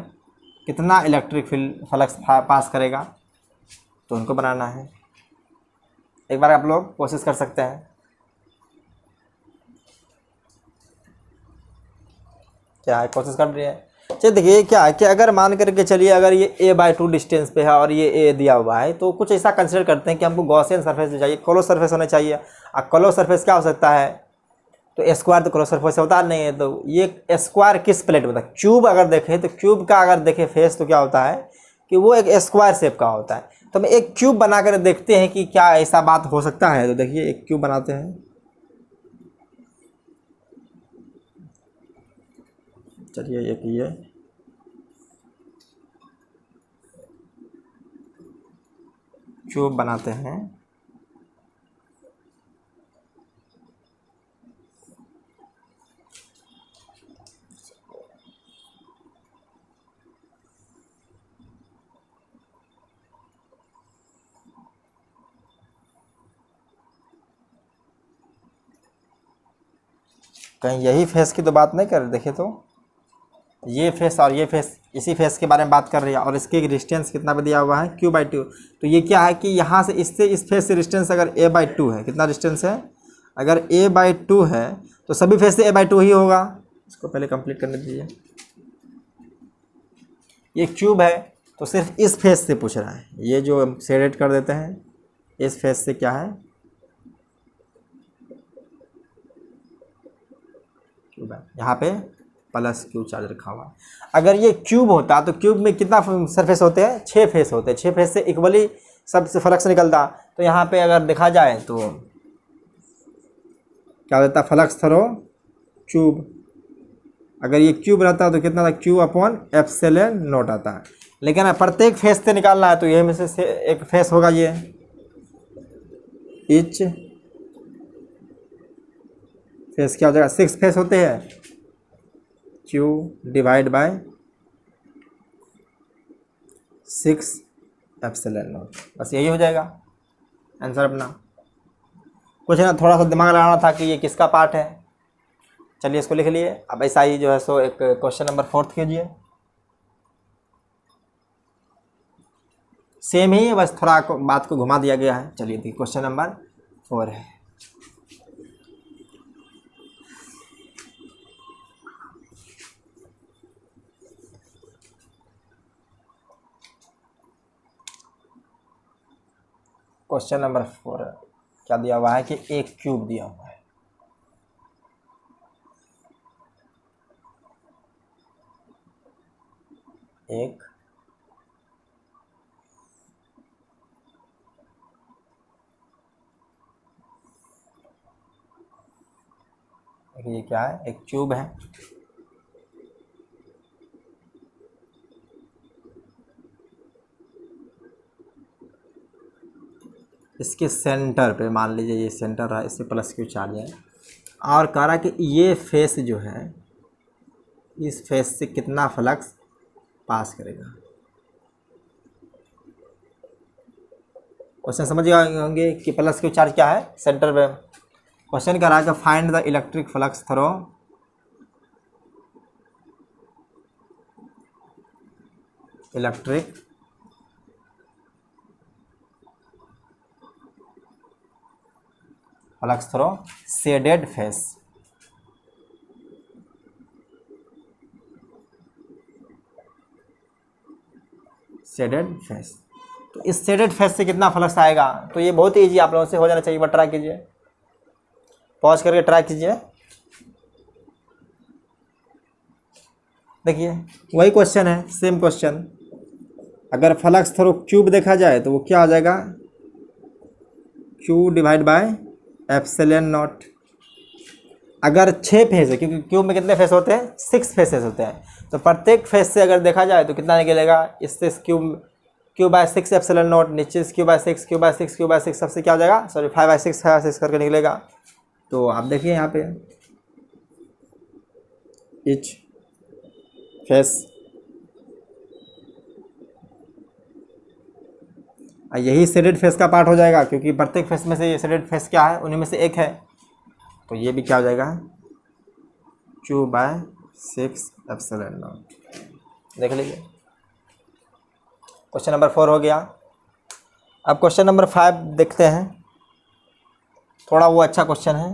कितना इलेक्ट्रिक फील्ड फ्लक्स पास करेगा, तो उनको बनाना है। एक बार आप लोग कोशिश कर सकते हैं। क्या है, कोशिश कर रही है। चलिए देखिए क्या है कि अगर मान करके चलिए, अगर ये a/2 डिस्टेंस पे है और ये a दिया हुआ है, तो कुछ ऐसा कंसिडर करते हैं कि हमको गॉसियन सरफेस चाहिए, क्लोज सरफेस होना चाहिए। और क्लोज सरफेस क्या हो सकता है, तो स्क्वायर तो क्लोज सरफेस होता नहीं है। तो ये स्क्वायर किस प्लेट में होता है, क्यूब अगर देखें तो क्यूब का अगर देखें फेस तो क्या होता है कि वो एक स्क्वायर शेप का होता है। तो हम एक क्यूब बना कर देखते हैं कि क्या ऐसा बात हो सकता है। तो देखिए एक क्यूब बनाते हैं, चलिए एक ये क्यूब बनाते हैं। कहीं यही फेस की तो बात नहीं कर रहे, देखिए तो ये फेस और ये फेस इसी फेस के बारे में बात कर रही है। और इसके डिस्टेंस कितना पे दिया हुआ है, q/2। तो ये क्या है कि यहाँ से इससे इस फेस से डिस्टेंस अगर a/2 है, कितना डिस्टेंस है, अगर a/2 है तो सभी फेस से a/2 ही होगा। इसको पहले कंप्लीट करने दीजिए। ये क्यूब है तो सिर्फ इस फेस से पूछ रहा है, ये जो हम शेडेड कर देते हैं, इस फेस से क्या है, क्यूब है, यहाँ पे प्लस क्यू चार्ज रखा हुआ है। अगर ये क्यूब होता तो क्यूब में कितना सरफेस होते हैं, 6 फेस होते हैं, 6 फेस से इक्वली सबसे फ्लक्स निकलता। तो यहाँ पे अगर देखा जाए तो क्या होता, फ्लक्स थ्रू क्यूब। अगर ये क्यूब रहता तो कितना था, क्यू अपॉन एप्सिलॉन नॉट आता है। लेकिन प्रत्येक फेस से निकालना है तो ये में से एक फेस होगा, ये ईच फेस क्या हो जाएगा, 6 फेस होते हैं, Q divide by 6 epsilon not, बस यही हो जाएगा आंसर अपना। कुछ ना, थोड़ा सा दिमाग लगाना था कि ये किसका पार्ट है। चलिए इसको लिख लिए। अब ऐसा ही जो है सो एक क्वेश्चन नंबर 4 कीजिए, सेम ही है, बस थोड़ा बात को घुमा दिया गया है। चलिए देखिए क्वेश्चन नंबर 4 है। क्वेश्चन नंबर 4 क्या दिया हुआ है कि एक क्यूब दिया हुआ है, एक देखिए ये क्या है, एक क्यूब है, इसके सेंटर पे मान लीजिए ये सेंटर रहा, इससे प्लस क्यू चार्ज है, और कह रहा कि ये फेस जो है इस फेस से कितना फ्लक्स पास करेगा। क्वेश्चन समझ गए होंगे कि प्लस क्यू चार्ज क्या है, सेंटर पे। क्वेश्चन कह रहा है कि find the electric flux throw electric flux throw shaded face. Shaded face, तो इस शेडेड फेस से कितना फ्लक्स आएगा, तो ये बहुत ही ईजी आप लोगों से हो जाना चाहिए। बट ट्राई कीजिए, पॉज करके ट्राई कीजिए। देखिए वही क्वेश्चन है, सेम क्वेश्चन। अगर फ्लक्स थ्रू क्यूब देखा जाए तो वो क्या आ जाएगा, Q divide by epsilon not. अगर 6 फेस है, क्योंकि क्यूब में कितने फेस होते हैं, 6 फेसेस होते हैं, तो प्रत्येक फेस से अगर देखा जाए तो कितना निकलेगा, इससे क्यूब बाय 6 एप्सिलॉन नॉट, नीचे cube by 6 cube by 6 cube by 6, सबसे क्या हो जाएगा, सॉरी 5/6 करके निकलेगा। तो आप देखिए यहाँ पे इच फेस, यही शेडेड फेस का पार्ट हो जाएगा, क्योंकि प्रत्येक फेस में से ये शेडेड फेस क्या है, उन्हीं में से एक है, तो ये भी क्या हो जाएगा, क्यू बाय 6 एप्सिलॉन नॉट। देख लीजिए क्वेश्चन नंबर 4 हो गया। अब क्वेश्चन नंबर 5 देखते हैं, थोड़ा वो अच्छा क्वेश्चन है,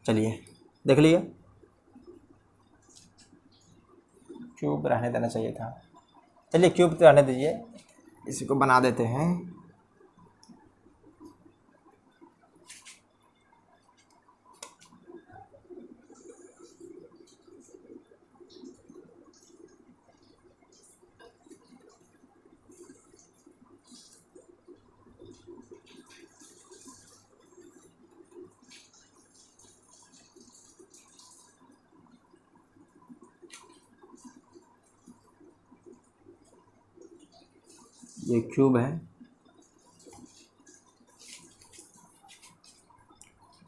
चलिए देख लीजिए। क्यूब रहने देना चाहिए था, चलिए क्यूब तो रहने दीजिए, इसी को बना देते हैं। ये क्यूब है,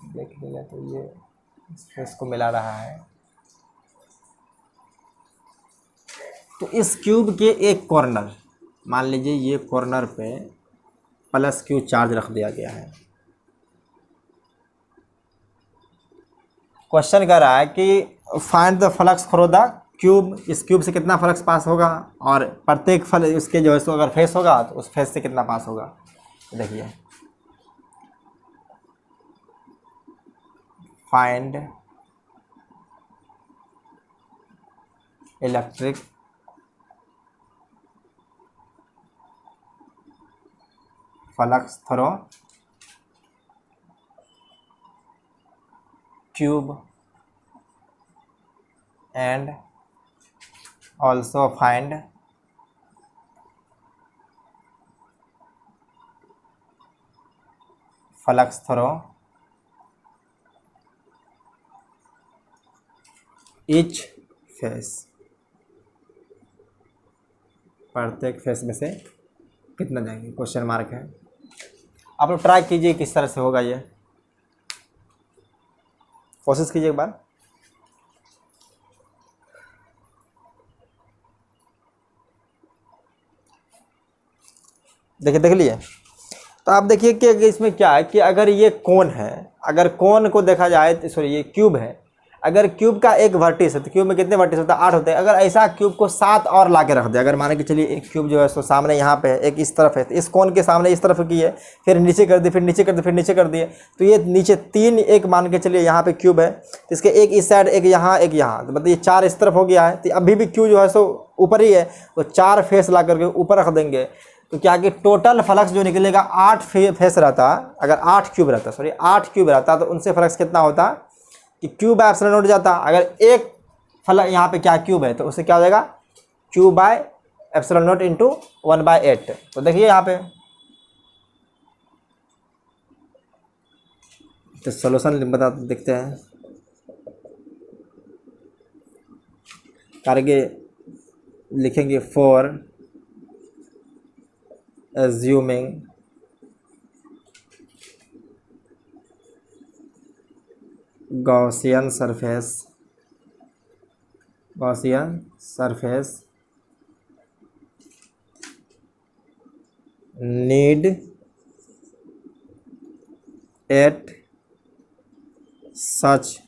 देख लिया, तो ये इस फेस को मिला रहा है, तो इस क्यूब के एक कॉर्नर, मान लीजिए ये कॉर्नर पे प्लस क्यू चार्ज रख दिया गया है। क्वेश्चन कह रहा है कि find the flux through the cube, इस क्यूब से कितना फ्लक्स पास होगा, और प्रत्येक फल उसके जो है सो अगर फेस होगा तो उस फेस से कितना पास होगा। देखिए find electric flux through cube and also find flux through each face, प्रत्येक फेस में से कितना जाएंगे, क्वेश्चन मार्क है। आप लोग ट्राई कीजिए किस तरह से होगा, ये कोशिश कीजिए एक बार। देखिए देख लिए, तो आप देखिए कि इसमें क्या है कि अगर ये कोन है, अगर कोन को देखा जाए, सॉरी ये क्यूब है, अगर क्यूब का एक वर्टिस है तो क्यूब में कितने वर्टिस होता है, 8 होते हैं। अगर ऐसा क्यूब को 7 और ला के रख दे, अगर माने कि चलिए एक क्यूब जो है सो सामने यहाँ पे है, एक इस तरफ है, तो इस कोन के सामने इस तरफ की है, फिर नीचे कर दी, फिर नीचे कर दी, फिर नीचे कर दिए, तो ये नीचे 3 एक मान के चलिए यहाँ पे क्यूब है, तो इसके एक इस साइड, एक यहाँ, एक यहाँ, तो मतलब ये 4 इस तरफ हो गया है। तो अभी भी क्यूब जो है सो ऊपर ही है, तो 4 फेस ला करके ऊपर रख देंगे, तो क्या कि टोटल फ्लक्स जो निकलेगा 8 फेस रहता, अगर 8 क्यूब रहता, सॉरी 8 क्यूब रहता, तो उनसे फ्लक्स कितना होता कि क्यूब बाय एप्सिलॉन नॉट जाता। अगर एक फ्लक्स यहाँ पे क्या क्यूब है तो उससे क्या हो जाएगा, cube by epsilon not into 1/8। तो देखिए यहाँ पे तो सोल्यूशन बता देखते हैं। करके लिखेंगे for assuming Gaussian surface need at such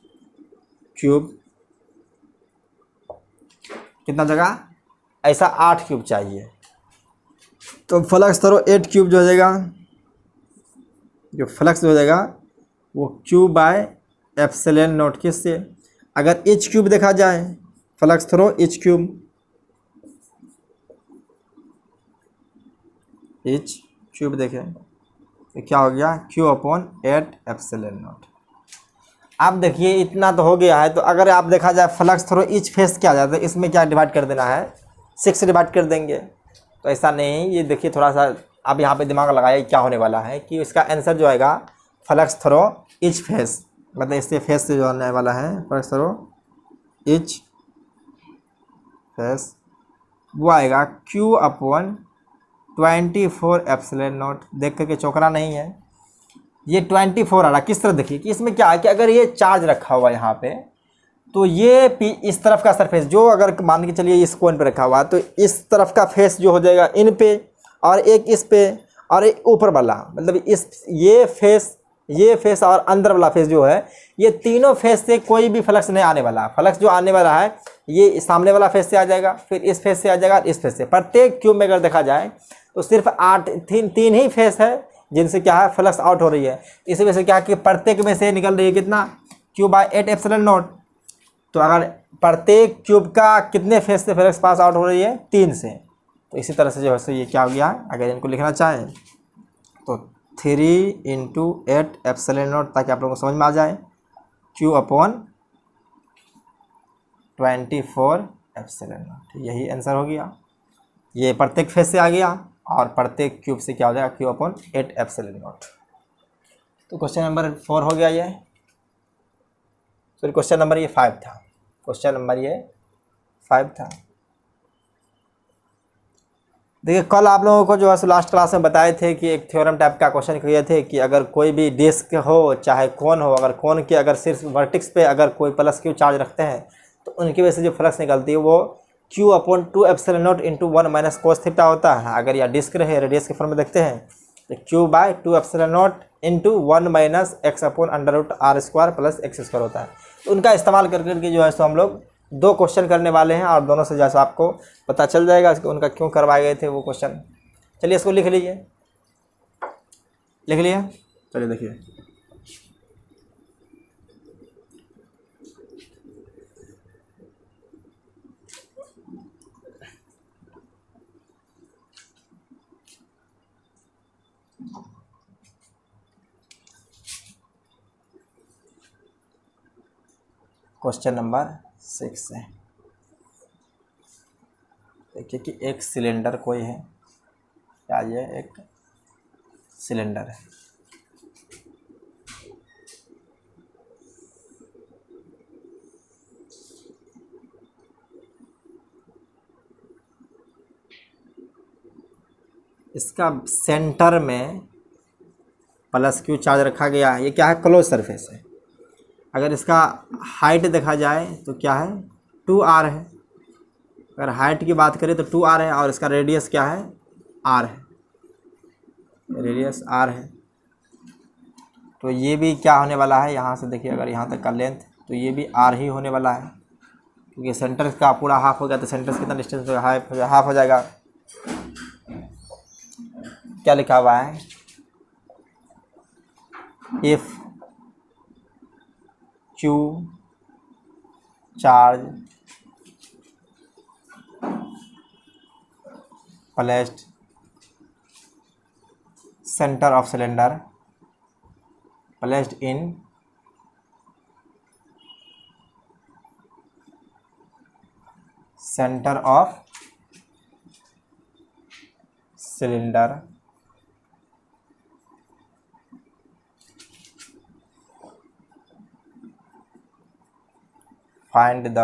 cube, कितना जगह, ऐसा 8 क्यूब चाहिए। तो फ्लक्स थ्रो 8 क्यूब जो हो जाएगा, जो फ्लक्स हो जाएगा वो क्यू बाय एप्सिलॉन नॉट किससे, अगर एच क्यूब देखा जाए फ्लक्स थ्रो एच क्यूब देखें तो क्या हो गया, क्यू अपॉन 8 एप्सिलॉन नॉट। अब देखिए इतना तो हो गया है, तो अगर आप देखा जाए फ्लक्स थ्रो ईच फेस क्या आ जाता है, इसमें क्या डिवाइड कर देना है, 6 से डिवाइड कर देंगे। तो ऐसा नहीं, ये देखिए थोड़ा सा आप यहाँ पे दिमाग लगाइए क्या होने वाला है कि इसका आंसर जो आएगा फ्लक्स थ्रो ईच फेस, मतलब इससे फेस से जो आने वाला है फ्लक्स थ्रो ईच फेस, वो आएगा क्यू अपॉन 24 एप्सिलॉन नॉट। देख करके चौंकना नहीं है, ये 24 आ रहा। किस तरह देखिए कि इसमें क्या है कि अगर ये चार्ज रखा हुआ है यहाँ पे, तो ये इस तरफ का सरफेस जो अगर मान के चलिए इस कोन पे रखा हुआ है, तो इस तरफ का फेस जो हो जाएगा इन पे, और एक इस पे, और एक ऊपर वाला, मतलब इस ये फेस और अंदर वाला फेस जो है, ये तीनों फेस से कोई भी फ्लक्स नहीं आने वाला। फ्लक्स जो आने वाला है ये सामने वाला फेस से आ जाएगा, फिर इस फेस से आ जाएगा, इस फेस से। प्रत्येक क्यूब में अगर देखा जाए तो सिर्फ 3 ही फेस है जिनसे क्या है फ्लक्स आउट हो रही है। इसी वजह से क्या है कि प्रत्येक में से निकल रही है कितना, क्यू बाय 8 एप्सिलॉन नॉट। तो अगर प्रत्येक क्यूब का कितने फेस से फ्लक्स पास आउट हो रही है, 3 से। तो इसी तरह से जो है ये क्या हो गया, अगर इनको लिखना चाहें तो 3 × 8 एप्सिलॉन नॉट, ताकि आप लोगों को समझ में आ जाए, क्यू अपॉन 24 एप्सिलॉन नॉट। यही आंसर हो गया, ये प्रत्येक फेस से आ गया और प्रत्येक क्यूब से क्या हो जाएगा, क्यू अपॉन 8 एप्सिलॉन नॉट। तो क्वेश्चन नंबर 4 हो गया ये, सॉरी क्वेश्चन नंबर ये 5 था, क्वेश्चन नंबर ये 5 था। देखिए कल आप लोगों को जो है लास्ट क्लास में बताए थे कि एक थ्योरम टाइप का क्वेश्चन किए थे कि अगर कोई भी डिस्क हो चाहे कोन हो, अगर कोन के अगर सिर्फ वर्टिक्स पे अगर कोई प्लस क्यू चार्ज रखते हैं तो उनकी वजह से जो फ्लक्स निकलती है वो Q upon 2 epsilon not into 1 minus cos theta होता है। अगर यह डिस्क रहे रेडियस के फॉर्म में देखते हैं तो Q by 2 epsilon not into 1 minus x upon under root r square plus x square होता है। तो उनका इस्तेमाल कर करके जो है सो हम लोग 2 क्वेश्चन करने वाले हैं, और दोनों से जैसा आपको पता चल जाएगा कि उनका क्यों करवाए गए थे वो क्वेश्चन। चलिए इसको लिख लीजिए, लिख लिए, चलिए देखिए। क्वेश्चन नंबर 6 है, देखिए कि एक सिलेंडर कोई है, क्या ये एक सिलेंडर है, इसका सेंटर में प्लस क्यू चार्ज रखा गया है। ये क्या है, क्लोज सरफेस है। अगर इसका हाइट देखा जाए तो क्या है, 2r है। अगर हाइट की बात करें तो 2r है, और इसका रेडियस क्या है, r है, रेडियस r है। तो ये भी क्या होने वाला है, यहाँ से देखिए अगर यहाँ तक का लेंथ, तो ये भी r ही होने वाला है, क्योंकि सेंटर का पूरा हाफ हो गया, तो सेंटर से कितना डिस्टेंस हाफ हो जाएगा। क्या लिखा हुआ है, if Q charge placed centre of cylinder placed in center of cylinder find the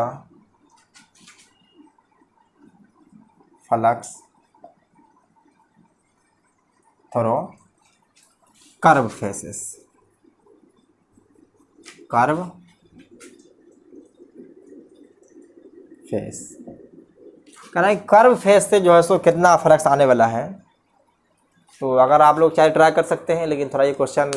flux through curve faces. Curve face कह रहा है कर्व फेस से जो है सो कितना फ्लक्स आने वाला है। तो अगर आप लोग चाहे ट्राई कर सकते हैं, लेकिन थोड़ा ये क्वेश्चन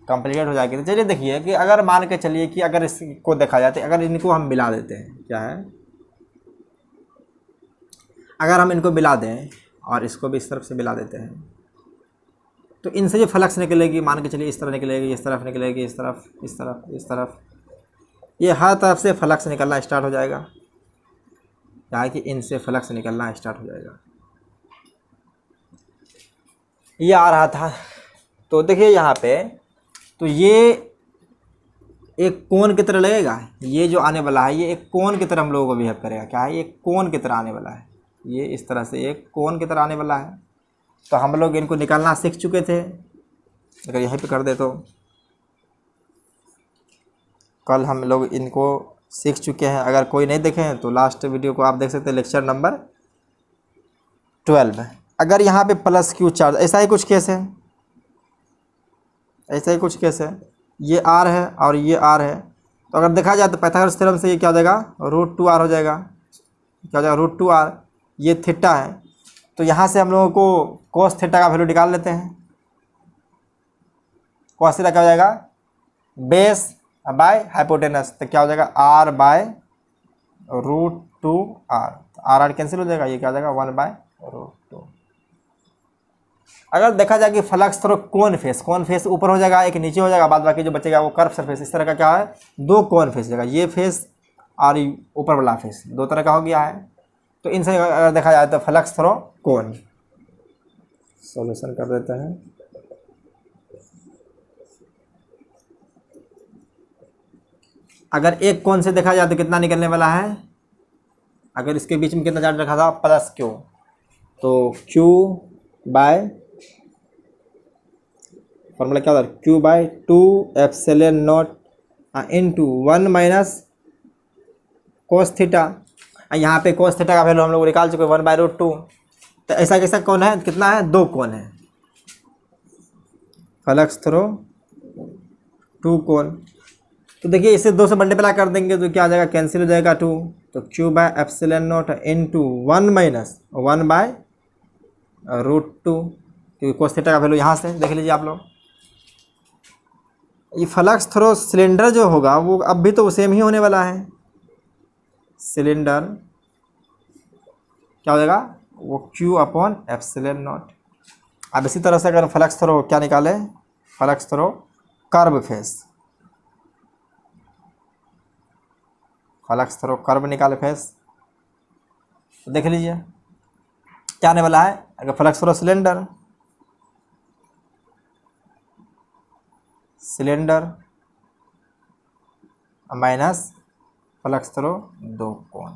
कॉम्प्लिकेट हो जाएगी। तो चलिए देखिए कि अगर मान के चलिए कि अगर इसको देखा जाए तो अगर इनको हम मिला देते हैं, क्या है, अगर हम इनको मिला दें और इसको भी इस तरफ से मिला देते हैं, तो इनसे जो फ्लक्स निकलेगी मान के चलिए इस तरह निकलेगी, इस तरफ निकलेगी, इस तरफ, इस तरफ, इस तरफ, ये हर तरफ से फ्लक्स निकलना स्टार्ट हो जाएगा। क्या है कि इनसे फ्लक्स निकलना स्टार्ट हो जाएगा। ये आ रहा था, तो देखिए यहाँ पे, तो ये एक कोन की तरह लगेगा। ये जो आने वाला है ये एक कोन की तरह हम लोगों को बिहेव करेगा। क्या है, ये कोन की तरह आने वाला है। ये इस तरह से एक कोन की तरह आने वाला है। तो हम लोग इनको निकालना सीख चुके थे। अगर यहीं पे कर दे तो कल हम लोग इनको सीख चुके हैं। अगर कोई नहीं देखे हैं तो लास्ट वीडियो को आप देख सकते हैं, लेक्चर नंबर 12। अगर यहाँ पे प्लस क्यू चार्ज, ऐसा ही कुछ केस है, ऐसा ही कुछ केस है। ये आर है और ये आर है। तो अगर देखा जाए तो पाइथागोरस थ्योरम से ये क्या हो जाएगा, √2r हो जाएगा। क्या हो जाएगा, √2r। ये थीटा है, तो यहाँ से हम लोगों को कोस थीटा का वैल्यू निकाल लेते हैं। कोस थीटा क्या हो जाएगा, बेस बाय हाइपोटेनस। तो क्या हो जाएगा, r bye √2r। r cancel हो जाएगा, ये क्या हो जाएगा, 1 बाय √2। अगर देखा जाए कि फ्लक्स थ्रू कोन फेस ऊपर हो जाएगा, एक नीचे हो जाएगा, बाद बाकी जो बचेगा वो कर्व सरफेस। इस तरह का क्या है, दो कोन फेस हो जाएगा, ये फेस और ऊपर वाला फेस, दो तरह का हो गया है। तो इनसे अगर देखा जाए तो फ्लक्स थ्रू कोन। सॉल्यूशन कर देते हैं। अगर एक कोन से देखा जाए तो कितना निकलने वाला है, अगर इसके बीच में कितना चार्ज रखा था, प्लस क्यू, तो क्यू बाय फॉर्मूला क्या होता है, Q by 2ε0 into 1 minus cos theta. यहाँ पे कोस थीटा का वैल्यू हम लोग निकाल चुके 1 बाय √2। तो ऐसा कैसा कौन है, कितना है, दो कोन है। फ्लक्स थ्रू 2 कोन। तो देखिए इसे 2 से मल्टीप्लाई कर देंगे तो क्या आ जाएगा, कैंसिल हो जाएगा 2। तो Q by ε0 into 1 minus 1 by √2, क्योंकि कोस थीटा का वैल्यू यहाँ से देख लीजिए आप लोग। ये फ्लक्स थ्रू सिलेंडर जो होगा वो अब भी तो सेम ही होने वाला है। सिलेंडर क्या हो जाएगा, वो Q/ε0। अब इसी तरह से अगर फ्लक्स थ्रू क्या निकाले, flux through curve face, flux through curve निकाले फेस, तो देख लीजिए क्या आने वाला है। अगर flux through cylinder minus flux through दो कोण,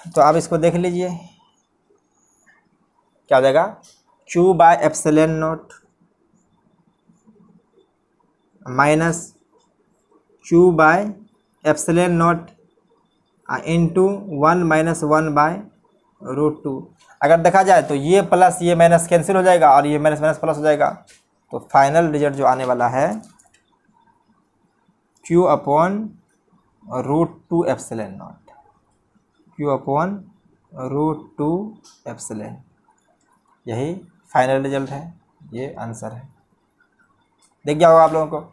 तो आप इसको देख लीजिए क्या हो जाएगा, Q/ε0 minus Q/ε0 into 1 minus 1 by √2। अगर देखा जाए तो ये प्लस ये माइनस कैंसिल हो जाएगा और ये माइनस माइनस प्लस हो जाएगा। तो फाइनल रिजल्ट जो आने वाला है Q/√2ε0, Q/√2ε, यही फाइनल रिजल्ट है, ये आंसर है। देख गया होगा आप लोगों को।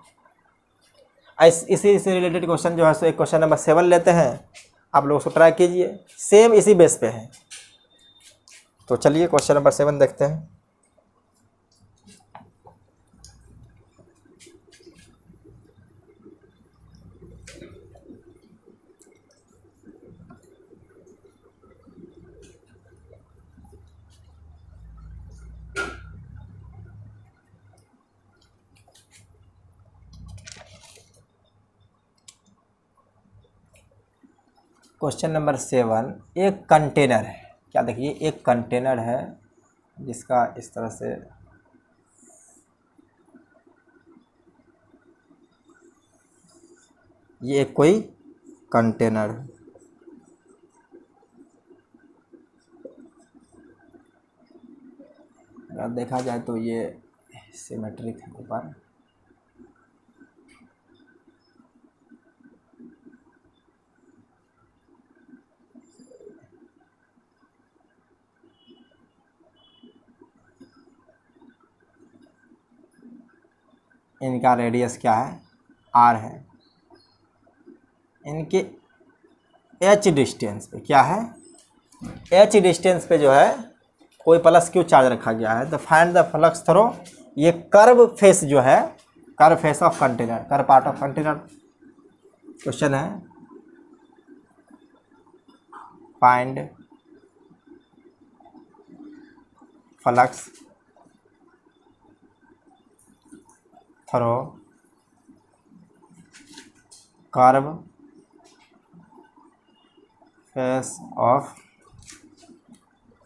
इसी से रिलेटेड क्वेश्चन जो है सो एक क्वेश्चन नंबर 7 लेते हैं, आप लोग उसको ट्राई कीजिए, सेम इसी बेस पे है। तो चलिए क्वेश्चन नंबर 7 देखते हैं। क्वेश्चन नंबर 7, एक कंटेनर है। क्या देखिए, एक कंटेनर है जिसका इस तरह से ये एक कोई कंटेनर है। अगर देखा जाए तो ये सिमेट्रिक है ऊपर, इनका रेडियस क्या है, r है। इनके h डिस्टेंस पे क्या है, h डिस्टेंस पे जो है कोई प्लस क्यू चार्ज रखा गया है। The find the flux through, ये कर्व फेस जो है, curve face of container, curve part of container. Question है find flux through curve face of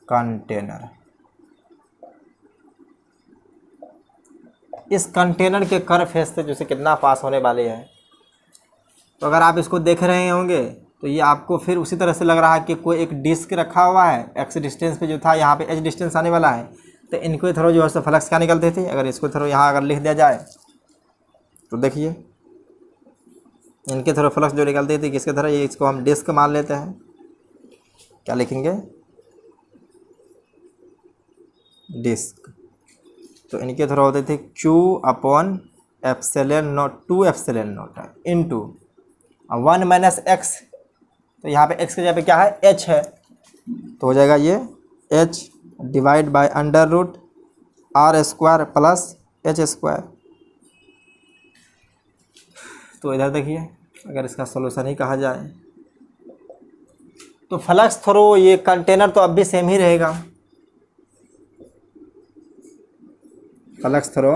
container. इस कंटेनर के कर्व फेस से जैसे कितना पास होने वाले हैं। तो अगर आप इसको देख रहे होंगे तो ये आपको फिर उसी तरह से लग रहा है कि कोई एक डिस्क रखा हुआ है, एक्स डिस्टेंस पे जो था यहाँ पे एच डिस्टेंस आने वाला है। तो इनको थ्रो जो है सो फ्लक्स क्या निकलते थे। अगर इसको थ्रो यहाँ अगर लिख दिया जाए तो देखिए इनके थ्रो फ्लक्स जो निकलती थी किसके तरह, ये इसको हम डिस्क मान लेते हैं। क्या लिखेंगे, डिस्क। तो इनके थ्रो होते थे Q upon epsilon not, 2 epsilon not into 1 minus x. तो यहाँ पे x के जगह पे क्या है, h है। तो हो जाएगा ये h divide by under root r square plus h square. तो इधर देखिए अगर इसका सॉल्यूशन ही कहा जाए तो फ्लक्स थ्रो ये कंटेनर तो अब भी सेम ही रहेगा। फ्लक्स थ्रो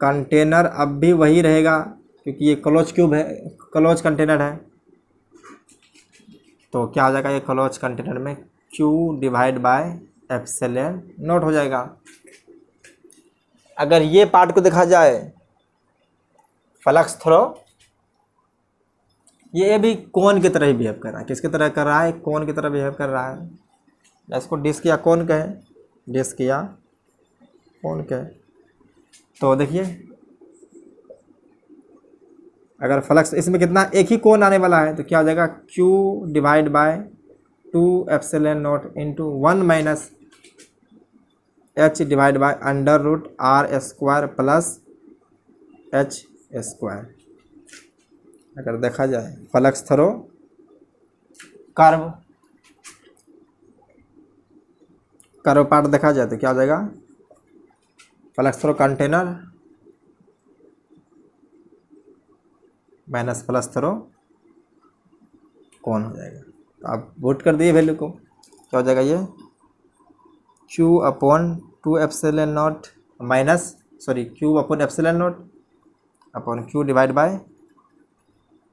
कंटेनर अब भी वही रहेगा क्योंकि ये क्लोज क्यूब है, क्लोज कंटेनर है। तो क्या हो जाएगा, ये क्लोज कंटेनर में Q divide bye epsilon not हो जाएगा। अगर ये पार्ट को देखा जाए फ्लक्स थ्रो, ये भी कोन की तरह ही बिहेव कर रहा है। किसकी तरह कर रहा है, कोन की तरह बिहेव कर रहा है। इसको डिस्क या कोन कहे, डिस्क या कोन कहे। तो देखिए अगर फ्लक्स इसमें कितना, एक ही कोन आने वाला है तो क्या हो जाएगा, Q divide by 2 epsilon not into 1 minus h divide by under root r square plus h square. अगर देखा जाए फ्लक्स थ्रो कर्व पार्ट देखा जाए तो क्या हो जाएगा, flux throw container minus flux throw कौन हो जाएगा। तो आप वोट कर दिए वैल्यू को, क्या हो जाएगा ये Q upon 2 epsilon not minus Q upon epsilon not upon Q divide by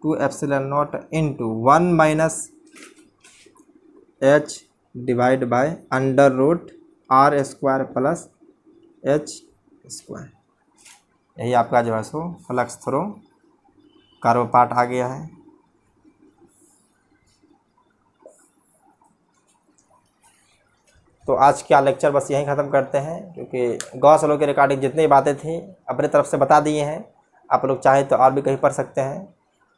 2 epsilon not into 1 minus h divide by under root r square plus h square. यही आपका जो है सो फ्लक्स थ्रो कर्व पार्ट आ गया है। तो आज का लेक्चर बस यहीं ख़त्म करते हैं क्योंकि गॉस लॉ के रिगार्डिंग जितनी बातें थी अपने तरफ से बता दिए हैं। आप लोग चाहें तो और भी कहीं पढ़ सकते हैं।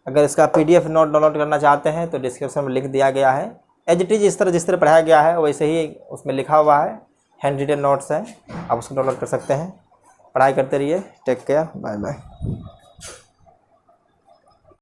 अगर इसका PDF नोट डाउनलोड करना चाहते हैं तो डिस्क्रिप्शन में लिंक दिया गया है। एज इट इज़ जिस तरह पढ़ाया गया है वैसे ही उसमें लिखा हुआ है, हैंड रिटन नोट्स हैं, आप उसको डाउनलोड कर सकते हैं। पढ़ाई करते रहिए। Take care, bye bye.